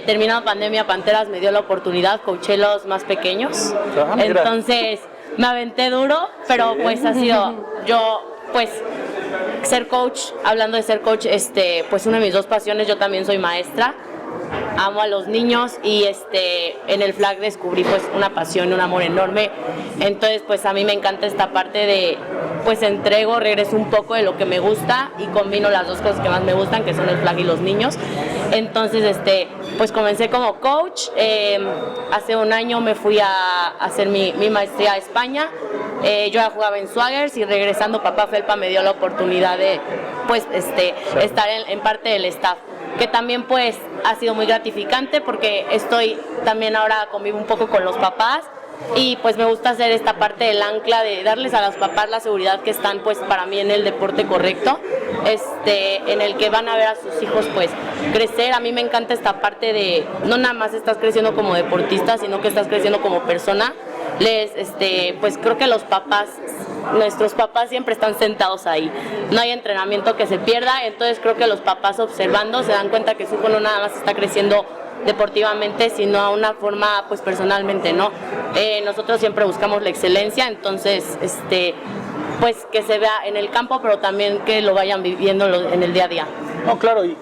terminando pandemia Panteras me dio la oportunidad, coaché los más pequeños. Entonces me aventé duro, pero pues ha sido ser coach, hablando de ser coach, pues una de mis dos pasiones, yo también soy maestra, amo a los niños y en el flag descubrí pues una pasión, un amor enorme, entonces pues a mí me encanta esta parte de pues regreso un poco de lo que me gusta y combino las dos cosas que más me gustan, que son el flag y los niños. Entonces pues comencé como coach, hace un año me fui a hacer mi maestría a España. Yo ya jugaba en Swaggers y regresando papá Felpa me dio la oportunidad de pues estar en parte del staff, que también pues ha sido muy gratificante porque estoy también ahora convivo un poco con los papás y pues me gusta hacer esta parte del ancla de darles a los papás la seguridad que están pues para mí en el deporte correcto, en el que van a ver a sus hijos pues crecer. A mí me encanta esta parte de no nada más estás creciendo como deportista, sino que estás creciendo como persona. Pues creo que los papás, nuestros papás siempre están sentados ahí, no hay entrenamiento que se pierda, entonces creo que los papás observando se dan cuenta que su hijo no nada más está creciendo deportivamente, sino a una forma pues personalmente, ¿no? Nosotros siempre buscamos la excelencia, entonces pues que se vea en el campo, pero también que lo vayan viviendo en el día a día. No, claro, y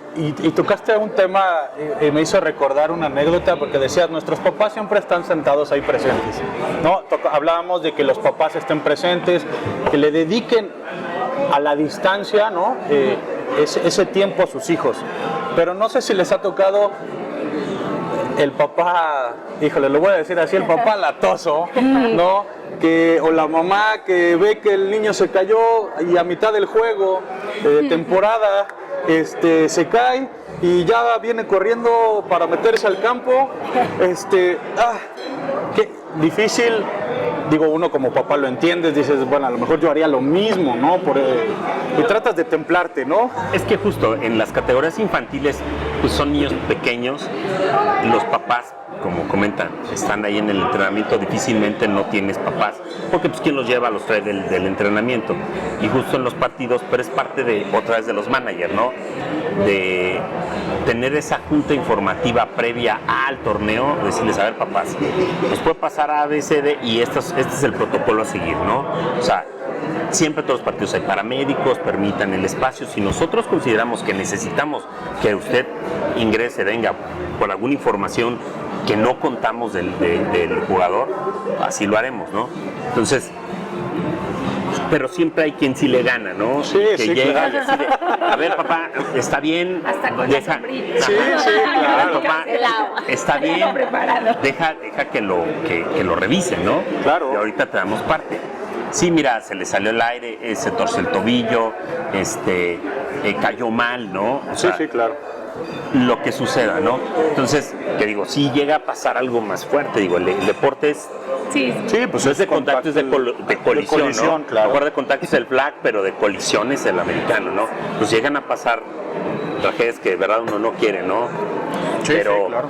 tocaste un tema, me hizo recordar una anécdota, porque decías, nuestros papás siempre están sentados ahí presentes, ¿no? Hablábamos de que los papás estén presentes, que le dediquen a la distancia, ¿no? Ese tiempo a sus hijos, pero no sé si les ha tocado el papá, híjole, lo voy a decir así, el papá latoso, ¿no? O la mamá que ve que el niño se cayó y a mitad del juego, temporada, se cae y ya viene corriendo para meterse al campo. Qué difícil digo, uno como papá lo entiendes, dices, bueno, a lo mejor yo haría lo mismo, ¿no? Y tratas de templarte, ¿no? Es que justo en las categorías infantiles, pues son niños pequeños, los papás, como comentan, están ahí en el entrenamiento, difícilmente no tienes papás, porque pues quién los lleva, los trae del entrenamiento, y justo en los partidos, pero es parte de, otra vez de los managers, ¿no? De tener esa junta informativa previa al torneo, decirles, a ver papás, nos puede pasar A, B, C, D, y este es el protocolo a seguir, ¿no? O sea, siempre todos los partidos hay paramédicos, permitan el espacio. Si nosotros consideramos que necesitamos que usted ingrese, venga, por alguna información que no contamos del jugador, así lo haremos, ¿no? Entonces, pero siempre hay quien sí le gana, ¿no? Sí, que sí, llega claro. y así de, a ver, papá, está bien. Hasta con deja, la sombrilla. Sí, sí, claro. Papá, está bien, deja que lo revisen, ¿no? Claro. Y ahorita te damos parte. Sí, mira, se le salió el aire, se torce el tobillo, cayó mal, ¿no? O sea, Sí, claro. lo que suceda, ¿no? Entonces, que digo, si llega a pasar algo más fuerte, digo, el deporte es, Sí, Sí, pues no es de contacto, es de colisión, ¿no? claro. A lo mejor de contacto es el flag, pero de colisión es el americano, ¿no? Pues llegan a pasar tragedias que de verdad uno no quiere, ¿no? Sí, Pero, sí, claro.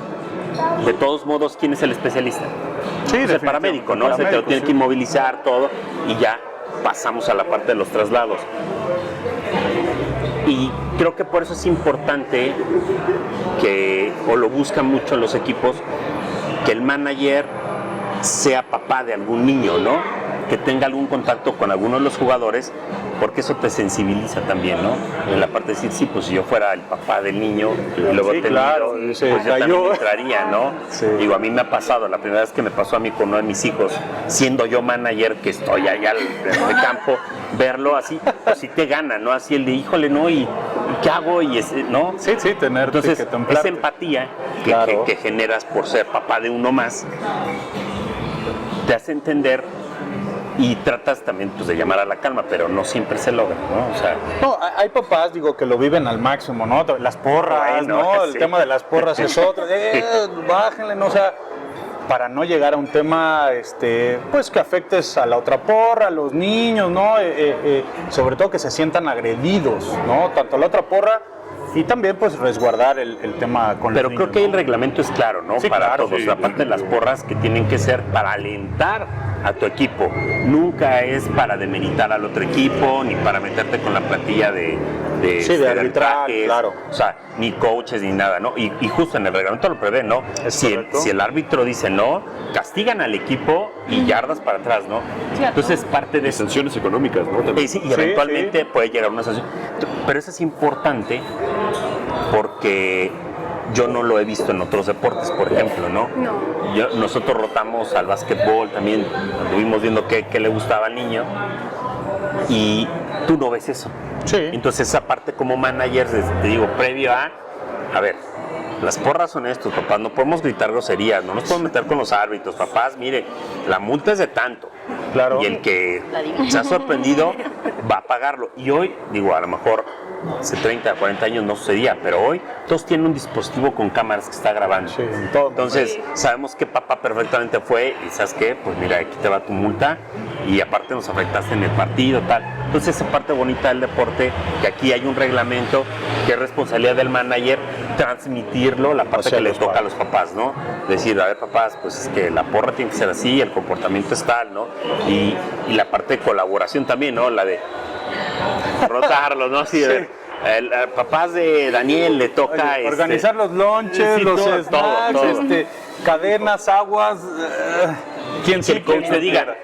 de todos modos, ¿quién es el especialista? Sí, Es el paramédico, ¿no? Es el que lo tiene que inmovilizar todo, y ya pasamos a la parte de los traslados. Y creo que por eso es importante que, o lo buscan mucho los equipos, que el manager sea papá de algún niño, ¿no? Que tenga algún contacto con alguno de los jugadores, porque eso te sensibiliza también, ¿no? En la parte de decir, sí, pues si yo fuera el papá del niño y luego Sí, te claro, miro, se pues yo cayó. también entraría, ¿no? Sí. Digo, a mí me ha pasado, la primera vez que me pasó a mí con uno de mis hijos, siendo yo manager, que estoy allá en el campo, verlo así, pues sí te gana, ¿no? Así el de, híjole, ¿no? ¿Y qué hago? Y ¿no? Sí, tenerte Entonces, que templarte. esa empatía Claro. que generas por ser papá de uno más, te hace entender y tratas también pues, de llamar a la calma, pero no siempre se logra, ¿no? O sea, No, hay papás, digo, que lo viven al máximo, ¿no? Las porras, Bueno, ¿no? El sí. tema de las porras es otro. Bájenle, ¿no? O sea, para no llegar a un tema, pues que afectes a la otra porra, a los niños, ¿no? Sobre todo que se sientan agredidos, ¿no? Tanto a la otra porra y también, pues, resguardar el tema con pero los creo niños, que ¿no? el reglamento es claro, ¿no? Sí, Para claro, todos, sí. la parte de las porras que tienen que ser para alentar a tu equipo, nunca es para demeritar al otro equipo, ni para meterte con la plantilla de Sí, de arbitrar, arbitrajes, claro. o sea, ni coaches ni nada, ¿no? Y justo en el reglamento lo prevé, ¿no? Es Si correcto. el árbitro dice no, castigan al equipo y yardas para atrás, ¿no? Entonces parte de eso. Sanciones económicas, ¿no? También. Sí, y eventualmente puede llegar a una sanción. Pero eso es importante porque yo no lo he visto en otros deportes, por ejemplo, ¿no? No. Nosotros rotamos al básquetbol también, estuvimos viendo qué le gustaba al niño y tú no ves eso. Sí. Entonces esa parte como manager, te digo, previo a ver, las porras son estos, papás, no podemos gritar groserías, no nos podemos meter con los árbitros, papás, mire, la multa es de tanto. Claro. Y el que se ha sorprendido va a pagarlo. Y hoy, digo, a lo mejor hace 30, 40 años no sucedía, pero hoy todos tienen un dispositivo con cámaras que está grabando. Sí, todo. Entonces, sabemos que papá perfectamente fue y ¿sabes qué? Pues mira, aquí te va tu multa y aparte nos afectaste en el partido, tal. Entonces, esa parte bonita del deporte, que aquí hay un reglamento, que es responsabilidad del manager transmitirlo, la parte Hacia que le los toca a los papás, ¿no? Decir, a ver, papás, pues es que la porra tiene que ser así, el comportamiento es tal, ¿no? Y la parte de colaboración también, ¿no? La de rotarlos, ¿no? Así, Sí. Papás de Daniel le toca Organizar los lonches, sí, los todo, snacks, todo. cadenas, aguas, quien que el coach le diga,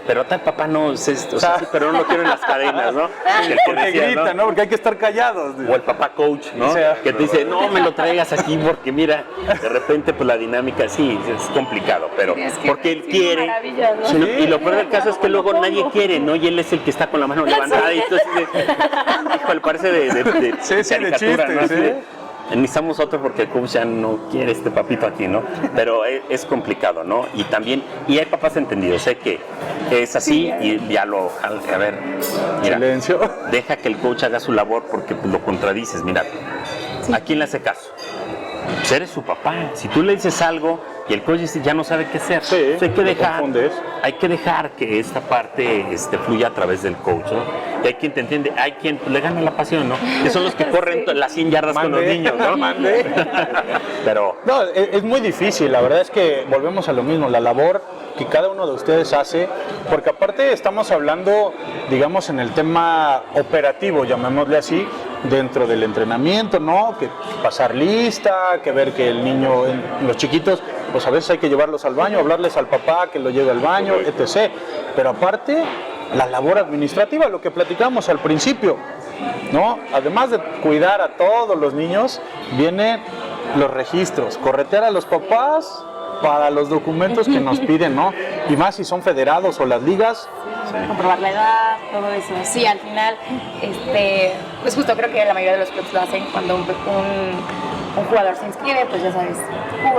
pero tal papá no es esto, o sea, sí, pero no lo quiero en las cadenas, ¿no? El que porque decía, grita, ¿no? Porque hay que estar callados. O el papá coach, ¿no? O sea, que te dice, no me lo traigas aquí porque mira, de repente pues la dinámica sí es complicado, pero Es que porque él sí, quiere. maravillas, ¿no? Sí, y lo peor del caso es que luego nadie quiere, ¿no? Y él es el que está con la mano levantada y entonces, híjole, parece de Sí, de caricatura, chiste, ¿no? Así sí. de, necesitamos otro porque el coach ya no quiere este papito aquí, ¿no? Pero es complicado, ¿no? Y también, y hay papás entendidos, sé que es así y ya a ver, mira, Silencio. deja que el coach haga su labor porque pues, lo contradices, mira, ¿a quién le hace caso? Pues eres su papá, si tú le dices algo, y el coach ya no sabe qué hacer. Sí, Entonces hay que dejar que esta parte fluya a través del coach, ¿no? Y hay quien te entiende, hay quien le gana la pasión, ¿no? Que son los que corren las 100 yardas con los niños, ¿no? Pero no, es muy difícil, la verdad es que volvemos a lo mismo, la labor que cada uno de ustedes hace, porque aparte estamos hablando, digamos, en el tema operativo, llamémosle así, dentro del entrenamiento, ¿no? Que pasar lista, que ver que el niño, los chiquitos, pues a veces hay que llevarlos al baño, hablarles al papá que lo lleve al baño, etc. Pero aparte, la labor administrativa, lo que platicamos al principio, ¿no? Además de cuidar a todos los niños, vienen los registros, corretear a los papás para los documentos que nos piden, ¿no? Y más si son federados o las ligas. Comprobar la edad, todo eso. Sí, al final, pues justo creo que la mayoría de los clubes lo hacen cuando un jugador se inscribe, pues ya sabes,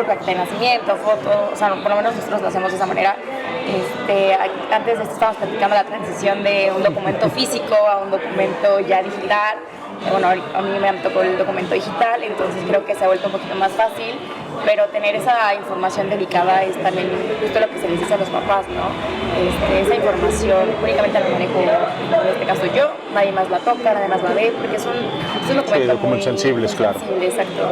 acta de nacimiento, foto, o sea, por lo menos nosotros lo hacemos de esa manera. Antes de esto estábamos platicando la transición de un documento físico a un documento ya digital. Bueno, a mí me tocó el documento digital, entonces creo que se ha vuelto un poquito más fácil, pero tener esa información delicada es también justo lo que se les dice a los papás, ¿no? Esa información únicamente la manejo, en este caso yo, nadie más la toca, nadie más la ve, porque son documentos muy sensibles, claro. Sensibles, exacto.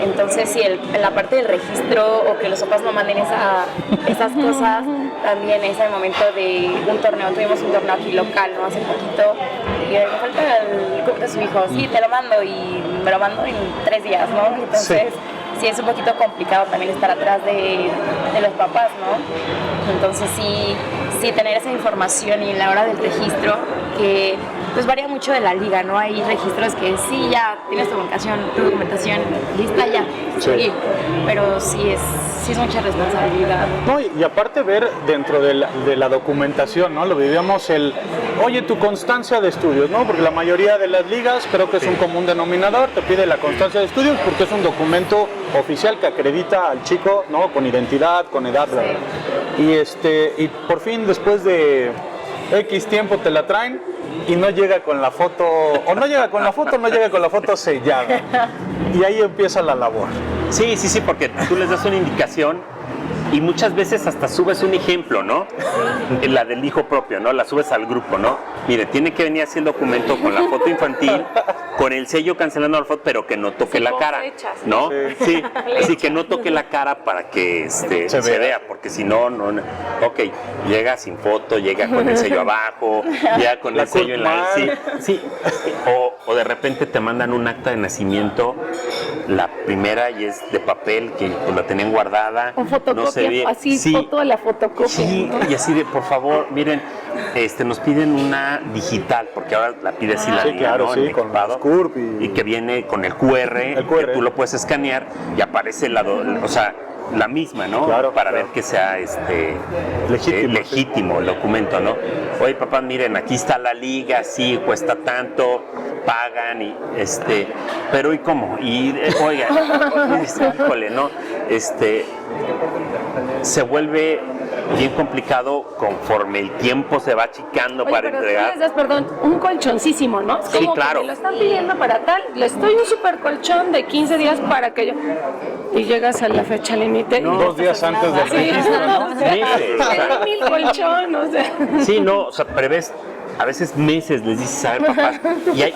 Entonces, si la parte del registro o que los papás no manden esas cosas, también es el momento de un torneo. Tuvimos un torneo aquí local, ¿no? Hace poquito, y me falta el club de su hijo, sí, te lo mando, y me lo mando en 3 días, ¿no? Entonces, sí es un poquito complicado también estar atrás de los papás, ¿no? Entonces sí tener esa información y en la hora del registro, que pues varía mucho de la liga, ¿no? Hay registros que sí, ya tienes tu documentación lista ya, sí. Pero sí es mucha responsabilidad. No, y aparte ver dentro de la documentación, ¿no? Lo vivíamos oye, tu constancia de estudios, ¿no? Porque la mayoría de las ligas, creo que es un común denominador, te pide la constancia de estudios porque es un documento oficial que acredita al chico, ¿no? Con identidad, con edad, y por fin después de X tiempo te la traen y no llega con la foto, o no llega con la foto sellada. Y ahí empieza la labor. Sí, porque tú les das una indicación y muchas veces hasta subes un ejemplo, ¿no? La del hijo propio, ¿no? La subes al grupo, ¿no? Mire, tiene que venir así el documento con la foto infantil, con el sello cancelando la foto, pero que no toque la cara, ¿no? Sí, así que no toque la cara para que se vea, porque si no, ok, llega sin foto, llega con el sello abajo, llega con el sello en la... Sí. O de repente te mandan un acta de nacimiento, la primera, y es de papel, que pues la tenían guardada. O fotocopia, no se ve. así, foto de la fotocopia. Sí, ¿no? Y así de, por favor, miren, nos piden una digital, porque ahora la pide así la liga, claro, ¿no? sí, con los CURP y que viene con el QR, que tú lo puedes escanear y aparece la misma, ¿no? Claro, para ver que sea legítimo el documento, ¿no? Oye, papá, miren, aquí está la liga, sí, cuesta tanto, pagan y pero ¿y cómo? Y oiga, híjole, ¿no? Se vuelve bien complicado conforme el tiempo se va achicando. Oye, para entregar. Tú les das, un colchoncísimo, ¿no? Es como claro. Que me lo están pidiendo para tal, les doy un super colchón de 15 días para que yo... Y llegas a la fecha límite. No, 2 días antes del registro, ¿no? Meses. 1000 colchón, o sea. Sí, no, o sea, prevés. A veces meses les dices, a ver, papás, y hay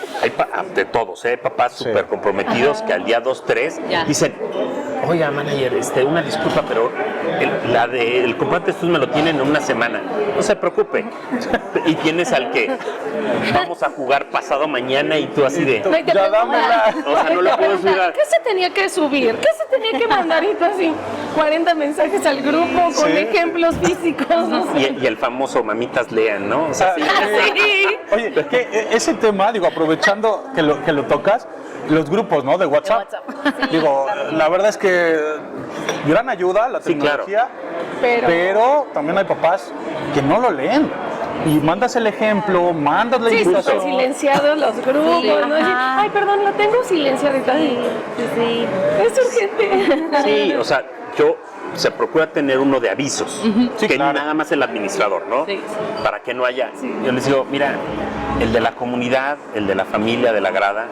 de todos, papás súper comprometidos. Ajá. Que al día 2, 3 dicen, oiga, manager, una disculpa, pero el comprobante de me lo tienen en una semana, no se preocupe. Y tienes al que vamos a jugar pasado mañana y tú así de, ya dámela. O sea, no lo puedo subir. ¿Qué se tenía que subir? ¿Qué se tenía que mandar? Y tú así, 40 mensajes al grupo con ejemplos físicos. No sé. Y el famoso mamitas lean, ¿no? O sea, Sí. Oye, que ese tema, digo, aprovechando que lo tocas, los grupos, ¿no? De WhatsApp. Digo, la verdad es que gran ayuda la tecnología, pero también hay papás que no lo leen. Y mandas el ejemplo, mandas la invitación. Sí, silenciados los grupos, ¿no? Ay, perdón, lo tengo silenciado y tal. Sí. Es urgente. Sí, o sea, se procura tener uno de avisos, que nada más el administrador, ¿no? Sí. Para que no haya. Sí. Yo les digo, mira, el de la comunidad, el de la familia, de la grada,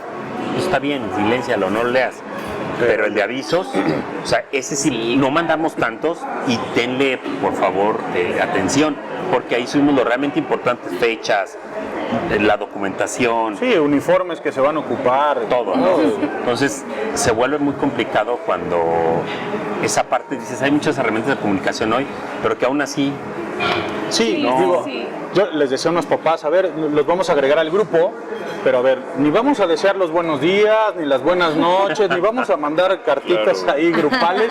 está bien, siléncialo, no lo leas. Pero el de avisos, o sea, ese sí, no mandamos tantos y denle, por favor, atención, porque ahí subimos lo realmente importante, fechas, la documentación. Sí, uniformes que se van a ocupar. Todo, ¿no? Entonces, se vuelve muy complicado cuando esa parte, dices, hay muchas herramientas de comunicación hoy, pero que aún así... Sí, Sí, digo, sí. yo les decía a unos papás, a ver, los vamos a agregar al grupo, pero a ver, ni vamos a desear los buenos días, ni las buenas noches, ni vamos a mandar cartitas ahí grupales,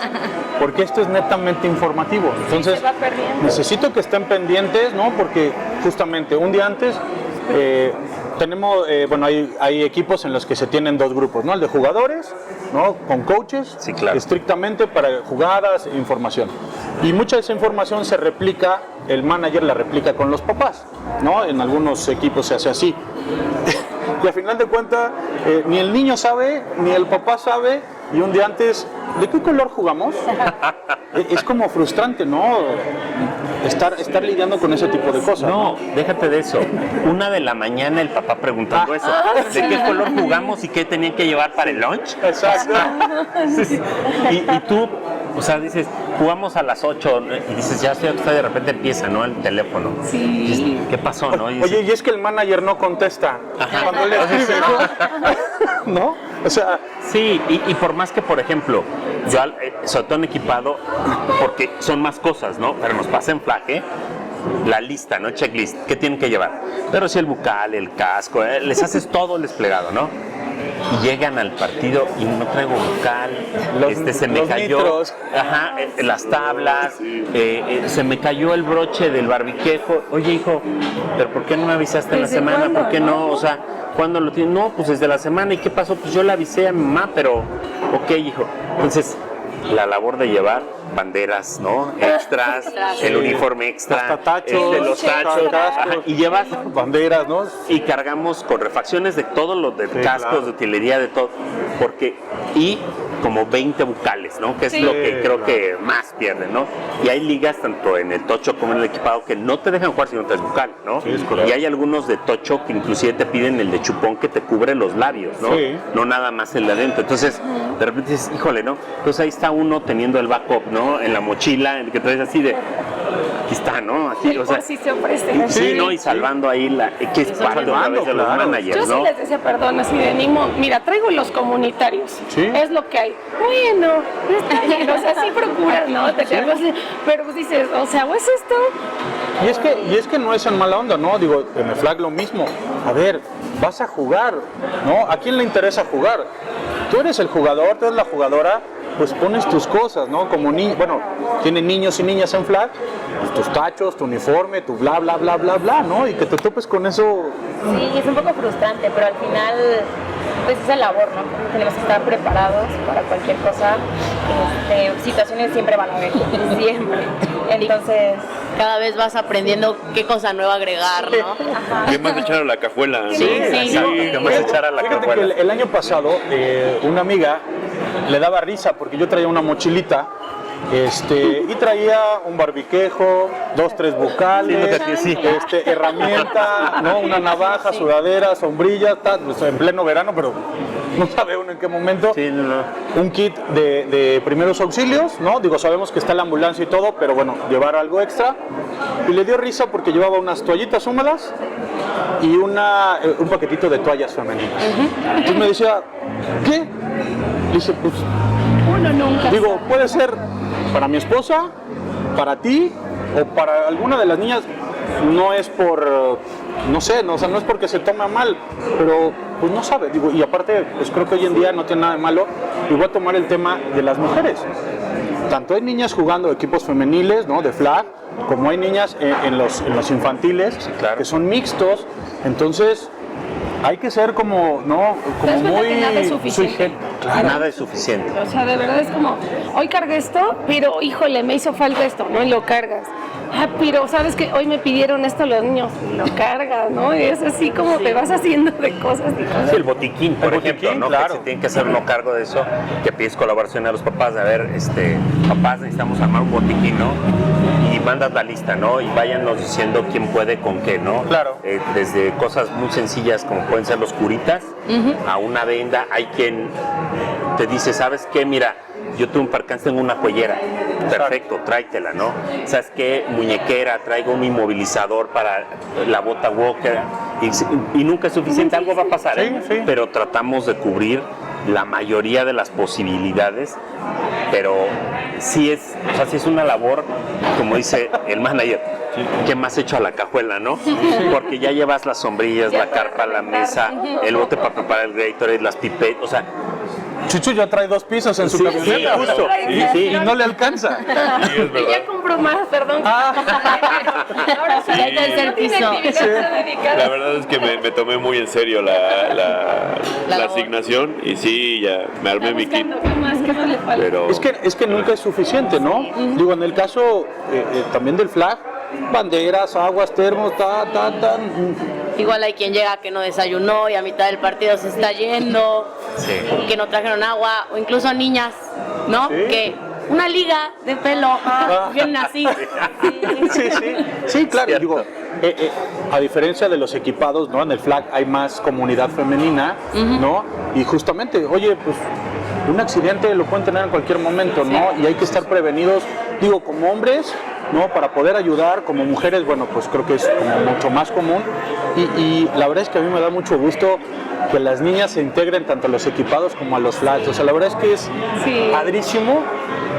porque esto es netamente informativo. Entonces, se va perdiendo. necesito que estén pendientes, ¿no? Porque justamente un día antes tenemos, bueno, hay equipos en los que se tienen dos grupos, ¿no? El de jugadores, ¿no? Con coaches, Sí, claro. estrictamente para jugadas e información. Y mucha de esa información se replica, el manager la replica con los papás, ¿no? En algunos equipos se hace así. Y al final de cuentas, ni el niño sabe, ni el papá sabe, y un día antes, ¿de qué color jugamos? Es como frustrante, ¿no? Estar lidiando con ese tipo de cosas. No, déjate de eso. 1 de la mañana el papá preguntando eso. ¿De qué color jugamos y qué tenían que llevar para el lunch? Exacto. Y tú, o sea, dices, jugamos a las 8 y dices, ya estoy acostada y de repente empieza, ¿no? El teléfono. Sí. Y dices, ¿qué pasó, no? Y dices, Oye, y es que el manager no contesta cuando le escribe, ¿no? ¿No? O sea, sí, y por más que, por ejemplo, yo sobre todo en equipado, porque son más cosas, ¿no? Pero nos pasa en flaje la lista, ¿no? Checklist, ¿qué tienen que llevar? Pero si el bucal, el casco, les haces todo el desplegado, ¿no? Y llegan al partido y no traigo bucal, se me los cayó, nitros. ajá, las tablas, se me cayó el broche del barbiquejo. Oye, hijo, ¿pero por qué no me avisaste en la ¿Desde semana? cuándo, ¿Por qué no? O sea, ¿cuándo lo tienes? No, pues desde la semana. ¿Y qué pasó? Pues yo le avisé a mi mamá, pero ok, hijo. Entonces, la labor de llevar banderas, ¿no? Extras, el uniforme extra, hasta tachos, los tachos, cascos, ajá, y llevas banderas, ¿no? y cargamos con refacciones de todos los de cascos, claro. de utilería, de todo, porque y como 20 bucales, ¿no? Que es Sí. lo que creo claro. que más pierden, ¿no? Y hay ligas tanto en el tocho como en el equipado que no te dejan jugar si no traes bucal, ¿no? Sí, es correcto. Y hay algunos de tocho que inclusive te piden el de chupón que te cubre los labios, ¿no? Sí. No nada más el de adentro. Entonces, de repente dices, híjole, ¿no? Entonces ahí está uno teniendo el backup, ¿no? En la mochila, en el que traes así de, aquí está, ¿no? Aquí, o sea, Por si se ofrece. sí, ¿no? Y salvando ahí que es parte otra vez de los claro. managers, Yo sí ¿no? les decía, perdón, así de Nimo, mira, traigo los comunitarios, Sí. es lo que hay. Bueno, está bien, o sea, sí procuras, ¿no? Pero pues dices, o sea, ¿o es esto? Y es que no es en mala onda, ¿no? Digo, en el flag lo mismo. A ver, vas a jugar, ¿no? ¿A quién le interesa jugar? Tú eres el jugador, tú eres la jugadora, pues pones tus cosas, ¿no? Como bueno, tienen niños y niñas en flag, pues tus tachos, tu uniforme, tu bla, bla, bla, bla, bla, ¿no? Y que te topes con eso. Sí, es un poco frustrante, pero al final pues es la labor, ¿no? Tenemos que estar preparados para cualquier cosa. Situaciones siempre van a haber, siempre. Entonces, Cada vez vas aprendiendo qué cosa nueva agregar, ¿no? ¿Qué más echar a la cajuela? Sí, Exacto, que más echar a la Fíjate que cajuela. el año pasado una amiga le daba risa porque yo traía una mochilita y traía un barbiquejo, 2, 3 bucales, Siento que sí. herramienta, ¿no? Una navaja, sudadera, sombrilla, pues en pleno verano, pero no sabe uno en qué momento. Sí, no. Un kit de primeros auxilios, ¿no? Digo, sabemos que está la ambulancia y todo, pero bueno, llevar algo extra. Y le dio risa porque llevaba unas toallitas húmedas y un paquetito de toallas femeninas. Entonces me decía, ¿qué? Le dije, pues, Uno nunca digo, sabe. puede ser para mi esposa, para ti o para alguna de las niñas. No es por, no sé, no, o sea, no es porque se toma mal, pero pues no sabe. Digo, y aparte, pues creo que hoy en día no tiene nada de malo. Y voy a tomar el tema de las mujeres. Tanto hay niñas jugando equipos femeniles, ¿no? De flag, como hay niñas en los infantiles, claro. que son mixtos. Entonces, hay que ser como, ¿no? Como ¿Te das cuenta muy que nada es suficiente? Claro. Nada es suficiente. O sea, de verdad es como, hoy cargué esto, pero híjole, me hizo falta esto, ¿no? Y lo cargas. Ah, pero sabes que hoy me pidieron esto los niños, lo cargas, ¿no? Y es así como te vas haciendo de cosas y cosas. Sí, el botiquín, por El ejemplo, botiquín, ¿no? claro. Que se tienen que hacer uno cargo de eso, que pides colaboración a los papás, de a ver, papás, necesitamos armar un botiquín, ¿no? Y mandas la lista, ¿no? Y váyanos diciendo quién puede con qué, ¿no? Claro. Desde cosas muy sencillas como pueden ser los curitas, a una venda, hay quien te dice, ¿sabes qué? Mira, yo tengo un percance, tengo una cuellera. Perfecto, tráetela, ¿no? ¿Sabes qué? Muñequera, traigo un inmovilizador para la bota Walker. Y nunca es suficiente, algo va a pasar, ¿eh? Sí. Pero tratamos de cubrir la mayoría de las posibilidades, pero sí es una labor, como dice el manager, que más hecho a la cajuela, ¿no? Porque ya llevas las sombrillas, la carpa, la mesa, el bote para preparar el Gatorade, las pipetas, o sea, Chucho ya trae 2 pisos en su camioneta. sí, justo. Y no le alcanza. Sí, es Y verdad. ya compró más, perdón. Ahora sí, Ya está el No tiene piso. actividad dedicada. La verdad es que me tomé muy en serio la labor. asignación y sí, ya me armé mi kit. Buscando qué más, qué más le falta. Pero Es que nunca es suficiente, ¿no? Digo, en el caso también del flag, banderas, aguas, termos, Igual hay quien llega que no desayunó y a mitad del partido se está yendo, que no trajeron agua, o incluso niñas, ¿no? Sí. Que una liga de pelo, vienen así. Sí, claro. Cierto. Digo, a diferencia de los equipados, ¿no? En el flag hay más comunidad femenina, ¿no? Y justamente, oye, pues un accidente lo pueden tener en cualquier momento, ¿no? Y hay que estar prevenidos, digo, como hombres, ¿no? Para poder ayudar, como mujeres, bueno, pues creo que es como mucho más común. Y la verdad es que a mí me da mucho gusto que las niñas se integren tanto a los equipados como a los flags. O sea, la verdad es que es padrísimo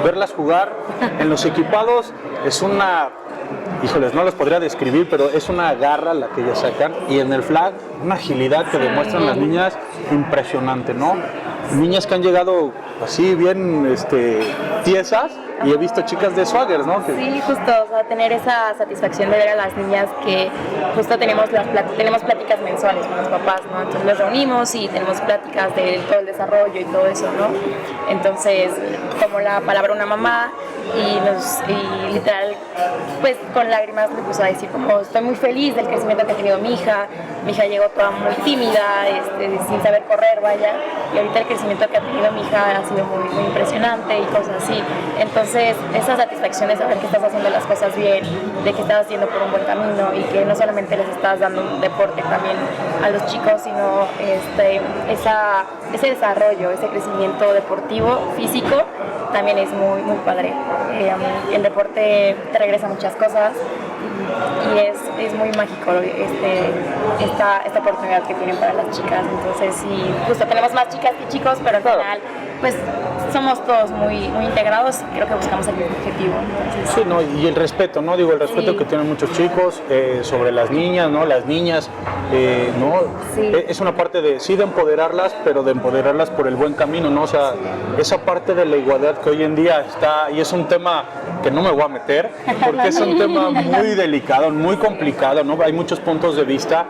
verlas jugar. En los equipados es una, híjoles, no los podría describir, pero es una garra la que ellas sacan. Y en el flag, una agilidad que demuestran las niñas impresionante, ¿no? Niñas que han llegado así bien tiesas, y he visto chicas de Swaggers, ¿no? Sí, justo, o sea, tener esa satisfacción de ver a las niñas que justo tenemos tenemos pláticas mensuales con los papás, ¿no? Entonces nos reunimos y tenemos pláticas de todo el desarrollo y todo eso, ¿no? Entonces, como la palabra una mamá y literal, pues con lágrimas me puso a decir como estoy muy feliz del crecimiento que ha tenido mi hija llegó toda muy tímida, sin saber correr, vaya, y ahorita el crecimiento que ha tenido mi hija ha sido muy, muy impresionante y cosas así. Entonces, esa satisfacción de saber que estás haciendo las cosas bien, de que estás haciendo por un buen camino y que no solamente les estás dando un deporte también a los chicos, sino ese desarrollo, ese crecimiento deportivo, físico, también es muy, muy padre. El deporte te regresa muchas cosas y es muy mágico esta oportunidad que tienen para las chicas. Entonces, sí, justo tenemos más chicas que chicos, pero al final, pues somos todos muy, muy integrados y creo que buscamos el mismo objetivo. Entonces, Sí, ¿no? Y el respeto, ¿no? Digo, el respeto Sí. que tienen muchos chicos sobre las niñas, ¿no? Las niñas, ¿no? Sí. Es una parte de empoderarlas, pero de empoderarlas por el buen camino, ¿no? O sea, esa parte de la igualdad que hoy en día está, y es un tema que no me voy a meter, porque es un tema muy delicado, muy complicado, ¿no? Hay muchos puntos de vista,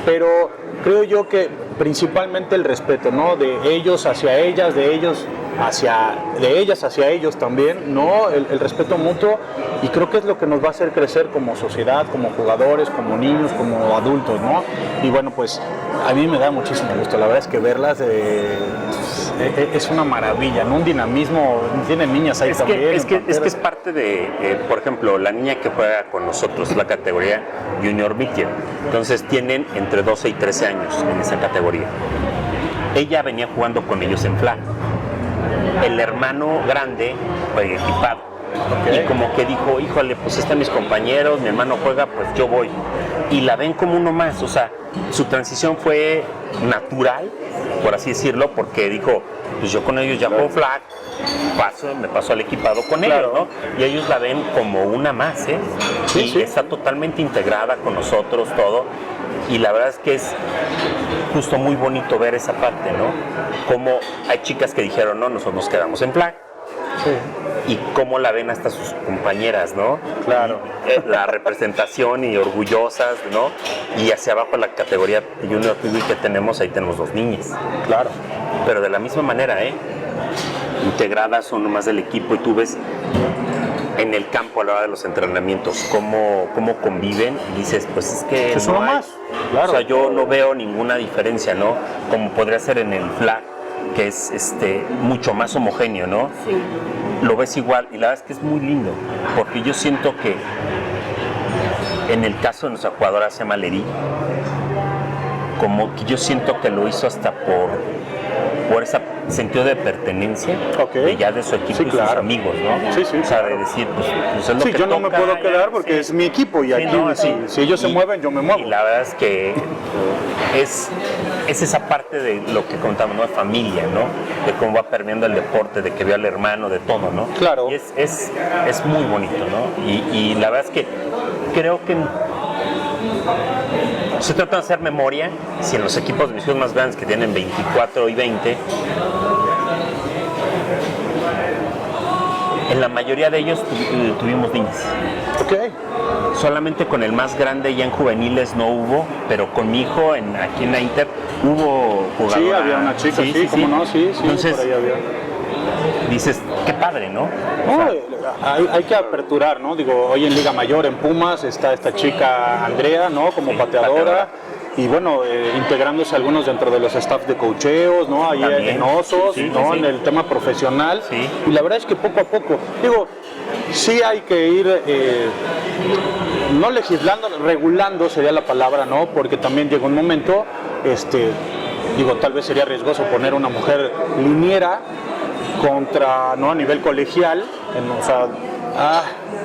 pero creo yo que principalmente el respeto, ¿no? De ellos hacia ellas, de ellas hacia ellos también, ¿no? El respeto mutuo, y creo que es lo que nos va a hacer crecer como sociedad, como jugadores, como niños, como adultos, ¿no? Y bueno, pues a mí me da muchísimo gusto, la verdad es que verlas es una maravilla, ¿no? Un dinamismo, tienen niñas ahí también. Es que es parte de, por ejemplo, la niña que juega con nosotros, la categoría Junior Midget. Entonces tienen entre 12 y 13 años en esa categoría. Ella venía jugando con ellos en flag. El hermano grande fue equipado. Y como que dijo, híjole, pues están mis compañeros, mi hermano juega, pues yo voy. Y la ven como uno más, o sea, su transición fue natural, por así decirlo, porque dijo, pues yo con ellos ya juego flag, me paso al equipado con ellos, ¿no? Y ellos la ven como una más, ¿eh? Sí, y sí. está totalmente integrada con nosotros, todo. Y la verdad es que es justo muy bonito ver esa parte, ¿no? Como hay chicas que dijeron, no, nosotros nos quedamos en flag. Y cómo la ven hasta sus compañeras, ¿no? Claro. La representación y orgullosas, ¿no? Y hacia abajo la categoría Junior PB que tenemos, ahí tenemos 2 niñas. Claro. Pero de la misma manera, ¿eh? Integradas, son nomás del equipo, y tú ves en el campo a la hora de los entrenamientos cómo conviven, y dices, pues es que Es no uno hay- más, claro. O sea, yo no veo ninguna diferencia, ¿no? Como podría ser en el flag, que es mucho más homogéneo, ¿no? sí. Lo ves igual, y la verdad es que es muy lindo, porque yo siento que en el caso de nuestra jugadora, se llama Lerí, como que yo siento que lo hizo hasta por esa sentido de pertenencia de su equipo y sus amigos, ¿no? Sí, o sea, de decir, pues es lo que yo no me puedo quedar porque es mi equipo y aquí si ellos se mueven, yo me muevo. Y la verdad es que es esa parte de lo que contamos, ¿no? De familia, ¿no? De cómo va permeando el deporte, de que veo al hermano, de todo, ¿no? Claro. Y es muy bonito, ¿no? Y la verdad es que creo que se trata de hacer memoria. Si en los equipos de mis hijos más grandes, que tienen 24 y 20, en la mayoría de ellos tuvimos niños. Solamente con el más grande ya en juveniles no hubo, pero con mi hijo aquí en la Inter hubo jugadora. Sí, había una chica, ¿cómo no? Sí, entonces, por ahí había. Dices, qué padre, ¿no? Hay que aperturar, ¿no? Digo, hoy en Liga Mayor, en Pumas, está esta chica Andrea, ¿no? Como pateadora. Y bueno, integrándose algunos dentro de los staff de coacheos, ¿no? Ahí en Osos, ¿no? En el tema profesional. Y la verdad es que poco a poco, digo, sí hay que ir, no legislando, regulando sería la palabra, ¿no? Porque también llega un momento, digo, tal vez sería riesgoso poner una mujer liniera contra, ¿no? A nivel colegial, o sea,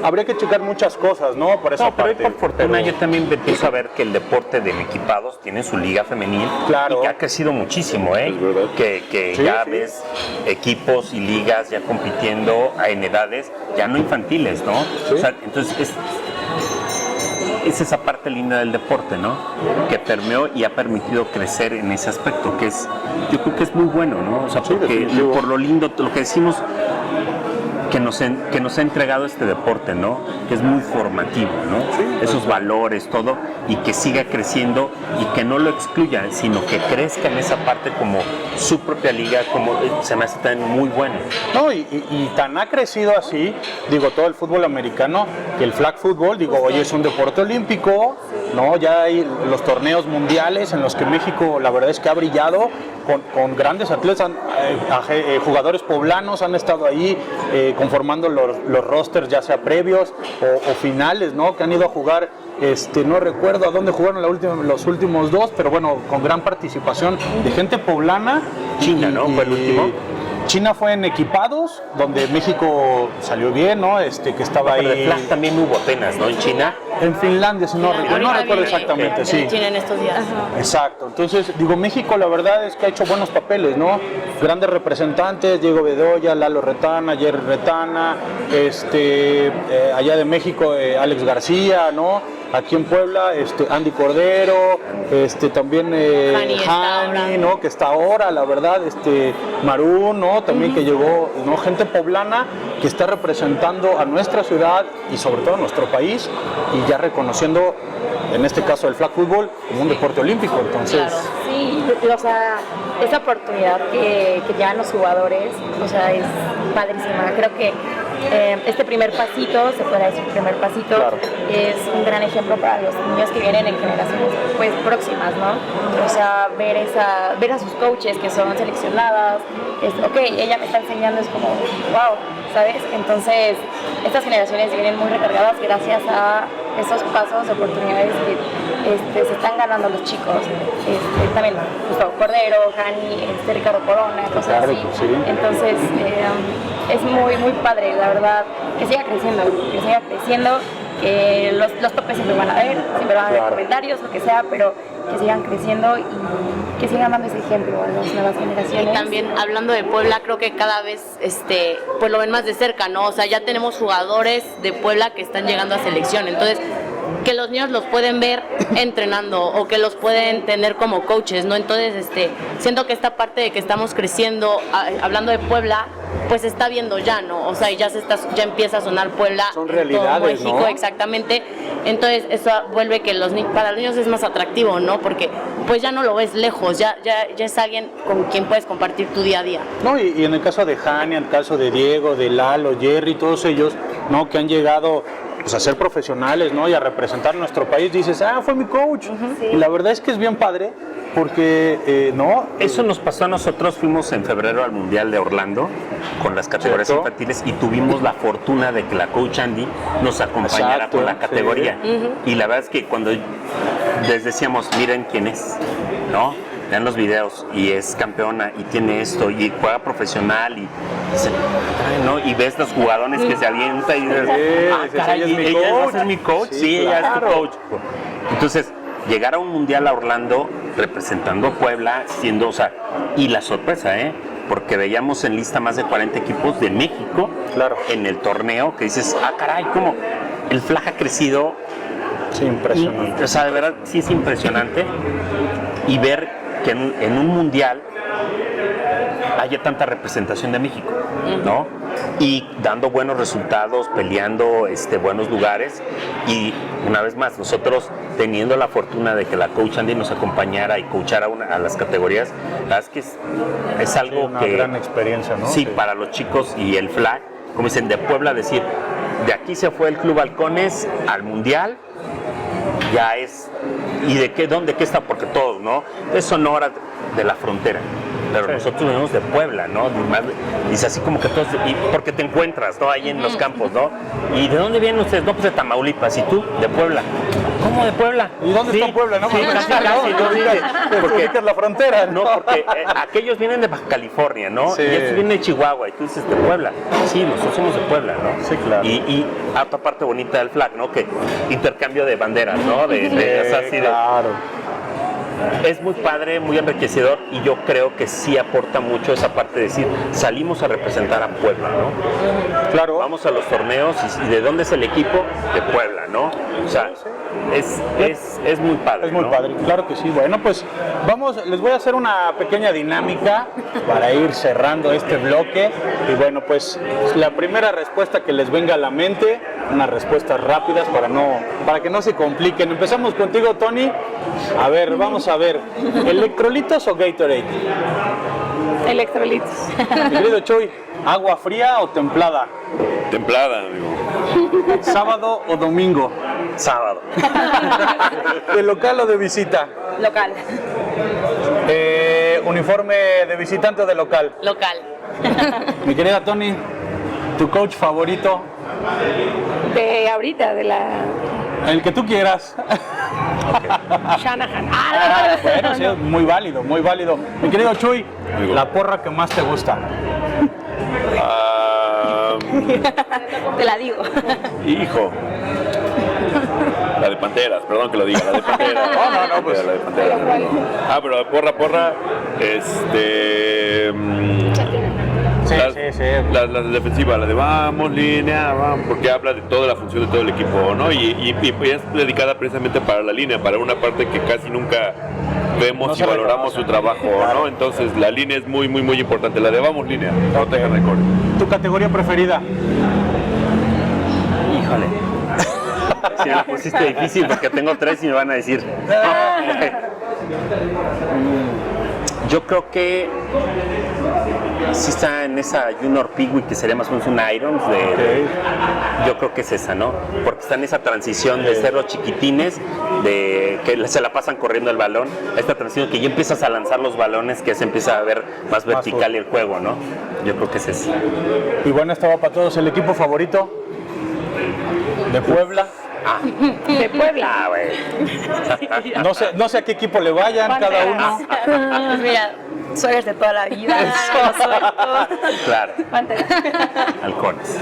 habría que checar muchas cosas, ¿no? Por esa parte. Pero por fortuna yo también empiezo a ver que el deporte de equipados tiene su liga femenil y que ha crecido muchísimo, ¿eh? Que ya ves equipos y ligas ya compitiendo en edades ya no infantiles, ¿no? O sea, entonces es esa parte linda del deporte, ¿no? Que permeó y ha permitido crecer en ese aspecto, que es, yo creo que es muy bueno, ¿no? O sea, porque por lo lindo, lo que decimos que nos ha entregado este deporte, ¿no? Que es muy formativo, ¿no? Esos valores, todo, y que siga creciendo y que no lo excluya, sino que crezca en esa parte como su propia liga, como se me hace también muy bueno. No, y tan ha crecido así, digo, todo el fútbol americano, que el flag football, digo, hoy es un deporte olímpico, ¿no? Ya hay los torneos mundiales en los que México, la verdad es que ha brillado con grandes atletas, jugadores poblanos han estado ahí conformando los rosters, ya sea previos o finales, ¿no? Que han ido a jugar, no recuerdo a dónde jugaron los últimos dos, pero bueno, con gran participación de gente poblana. China, ¿no? Fue el último. China fue en equipados, donde México salió bien, ¿no? Que estaba pero ahí. De flag también hubo apenas, ¿no? En China. En Finlandia, si no recuerdo exactamente, sí. En China en estos días. Exacto. Entonces, digo, México la verdad es que ha hecho buenos papeles, ¿no? Grandes representantes, Diego Bedoya, Lalo Retana, Jerry Retana, allá de México, Alex García, ¿no? Aquí en Puebla, Andy Cordero, también Hani, ¿no? Que está ahora, la verdad, Marú, ¿no? También que llegó, ¿no? Gente poblana que está representando a nuestra ciudad y sobre todo a nuestro país y ya reconociendo, en este caso el flag football, como un deporte olímpico. Entonces, claro. Sí, o sea, esa oportunidad que llevan los jugadores, o sea, es padrísima. Creo que este primer pasito, se puede decir primer pasito, claro, es un gran ejemplo para los niños que vienen en generaciones pues próximas, ¿no? O sea, ver a sus coaches que son seleccionadas, ella me está enseñando, es como, wow, ¿sabes? Entonces, estas generaciones vienen muy recargadas gracias a esos pasos, oportunidades que se están ganando los chicos. También Gustavo Cordero, Hani, Ricardo Corona, cosas así. Sí. Entonces, es muy, muy padre, la verdad, que siga creciendo, que los topes siempre van a haber, siempre van a haber comentarios, lo que sea, pero que sigan creciendo y que sigan dando ese ejemplo a las nuevas generaciones. Y también hablando de Puebla, creo que cada vez pues lo ven más de cerca, ¿no? O sea, ya tenemos jugadores de Puebla que están llegando a selección, entonces que los niños los pueden ver entrenando o que los pueden tener como coaches, ¿no? Entonces, siento que esta parte de que estamos creciendo, hablando de Puebla, pues se está viendo ya, ¿no? O sea, ya empieza a sonar Puebla. Son realidades, en todo México, ¿no? Exactamente. Entonces, eso vuelve que para los niños es más atractivo, ¿no? Porque pues ya no lo ves lejos, ya es alguien con quien puedes compartir tu día a día. No, y en el caso de Hani, en el caso de Diego, de Lalo, Jerry, todos ellos, ¿no? Que han llegado pues a ser profesionales, ¿no? Y a representar nuestro país, dices, fue mi coach. Sí. Y la verdad es que es bien padre, porque, ¿no? Eso nos pasó a nosotros, fuimos en febrero al Mundial de Orlando con las categorías infantiles y tuvimos la fortuna de que la coach Andy nos acompañara con la categoría. Sí. Y la verdad es que cuando les decíamos, miren quién es, ¿no? te dan los videos y es campeona y tiene esto y juega profesional y dicen, ¿no? Y ves los jugadores que se avientan y dices, caray, ella va a ser mi coach, sí, ella es tu coach. Entonces, llegar a un mundial a Orlando representando a Puebla, siendo, o sea, y la sorpresa, porque veíamos en lista más de 40 equipos de México en el torneo, que dices, caray, como el Flag ha crecido. Sí, impresionante. O sea, de verdad, sí es impresionante. Y ver que en un mundial haya tanta representación de México, ¿no? Y dando buenos resultados, peleando buenos lugares. Y una vez más, nosotros teniendo la fortuna de que la coach Andy nos acompañara y coachara a las categorías, la verdad es que es algo una gran experiencia, ¿no? Sí, para los chicos y el Flag, como dicen, de Puebla, decir, de aquí se fue el Club Halcones al mundial. Ya es, ¿y de qué, dónde, qué está? Porque todos, ¿no? Es Sonora de la frontera, pero nosotros venimos de Puebla, ¿no? Dice así como que todos, y porque te encuentras, ¿no? Ahí en los campos, ¿no? ¿Y de dónde vienen ustedes? No, pues de Tamaulipas, ¿y tú? De Puebla. ¿Cómo de Puebla? ¿Y dónde está Puebla? No, sí, porque es la frontera, ¿no? Porque aquellos vienen de Baja California, ¿no? Sí. Y estos vienen de Chihuahua, y tú dices de Puebla. Sí, nosotros somos de Puebla, ¿no? Sí, claro. Y otra parte bonita del Flag, ¿no? Que intercambio de banderas, ¿no? Claro. Es muy padre, muy enriquecedor y yo creo que sí aporta mucho esa parte de decir, salimos a representar a Puebla, ¿no? Claro. Vamos a los torneos y ¿de dónde es el equipo? De Puebla, ¿no? O sea, es muy padre. Es muy padre, claro que sí. Bueno, pues les voy a hacer una pequeña dinámica para ir cerrando este bloque. Y bueno, pues la primera respuesta que les venga a la mente, unas respuestas rápidas para que no se compliquen. Empezamos contigo, Tony. A ver, vamos a ver. ¿Electrolitos o Gatorade? Electrolitos. Mi querido Chuy, ¿agua fría o templada? Templada, amigo. ¿Sábado o domingo? Sábado. ¿De local o de visita? Local. ¿Uniforme de visitante o de local? Local. Mi querida Tony, ¿tu coach favorito? De ahorita, de la El que tú quieras. Shanahan. Bueno, sí, muy válido, muy válido. Mi querido Chuy, la porra que más te gusta. Te la digo. Hijo. La de Panteras, perdón que lo diga, la de Panteras. No, pues. La de Panteras. Pero de porra, Sí. La defensiva, la de vamos, línea, vamos, porque habla de toda la función de todo el equipo, ¿no? Y es dedicada precisamente para la línea, para una parte que casi nunca vemos y valoramos su trabajo, ¿no? Entonces la línea es muy, muy, muy importante. La de vamos, línea, protejan el core. ¿Tu categoría preferida? Híjole. Si me la pusiste difícil porque tengo 3 y me van a decir. Yo creo que sí está en esa Junior Pigui, que sería más o menos una Irons. Yo creo que es esa, ¿no? Porque está en esa transición de ser los chiquitines, de que se la pasan corriendo el balón, esta transición que ya empiezas a lanzar los balones, que se empieza a ver más vertical el juego, ¿no? Yo creo que es ese. Y bueno, esto va para todos. ¿El equipo favorito de Puebla? De Puebla. No sé a qué equipo le vayan cada uno. Pues mira, soy de toda la vida. Claro. Halcones.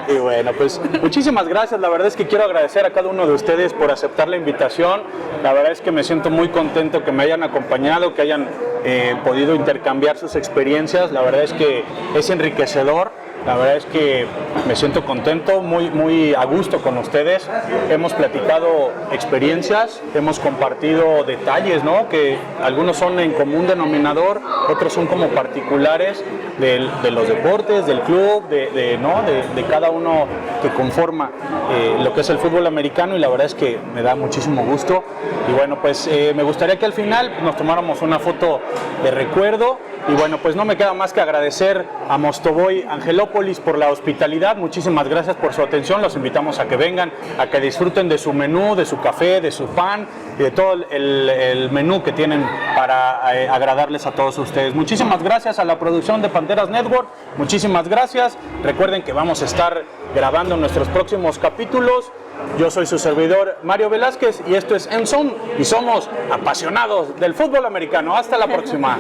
Y bueno, pues muchísimas gracias. La verdad es que quiero agradecer a cada uno de ustedes por aceptar la invitación. La verdad es que me siento muy contento que me hayan acompañado, que hayan podido intercambiar sus experiencias. La verdad es que es enriquecedor. La verdad es que me siento contento, muy a gusto con ustedes. Hemos platicado experiencias, hemos compartido detalles, ¿no? Que algunos son en común denominador, otros son como particulares de los deportes, del club, de cada uno que conforma lo que es el fútbol americano, y la verdad es que me da muchísimo gusto. Y bueno, pues me gustaría que al final nos tomáramos una foto de recuerdo. Y bueno, pues no me queda más que agradecer a Mostovoy Angelópolis por la hospitalidad. Muchísimas gracias por su atención. Los invitamos a que vengan, a que disfruten de su menú, de su café, de su pan y de todo el menú que tienen para agradarles a todos ustedes. Muchísimas gracias a la producción de Panteras Network. Muchísimas gracias. Recuerden que vamos a estar grabando nuestros próximos capítulos Yo soy su servidor Mario Velázquez y esto es Enzone y somos apasionados del fútbol americano. Hasta la próxima.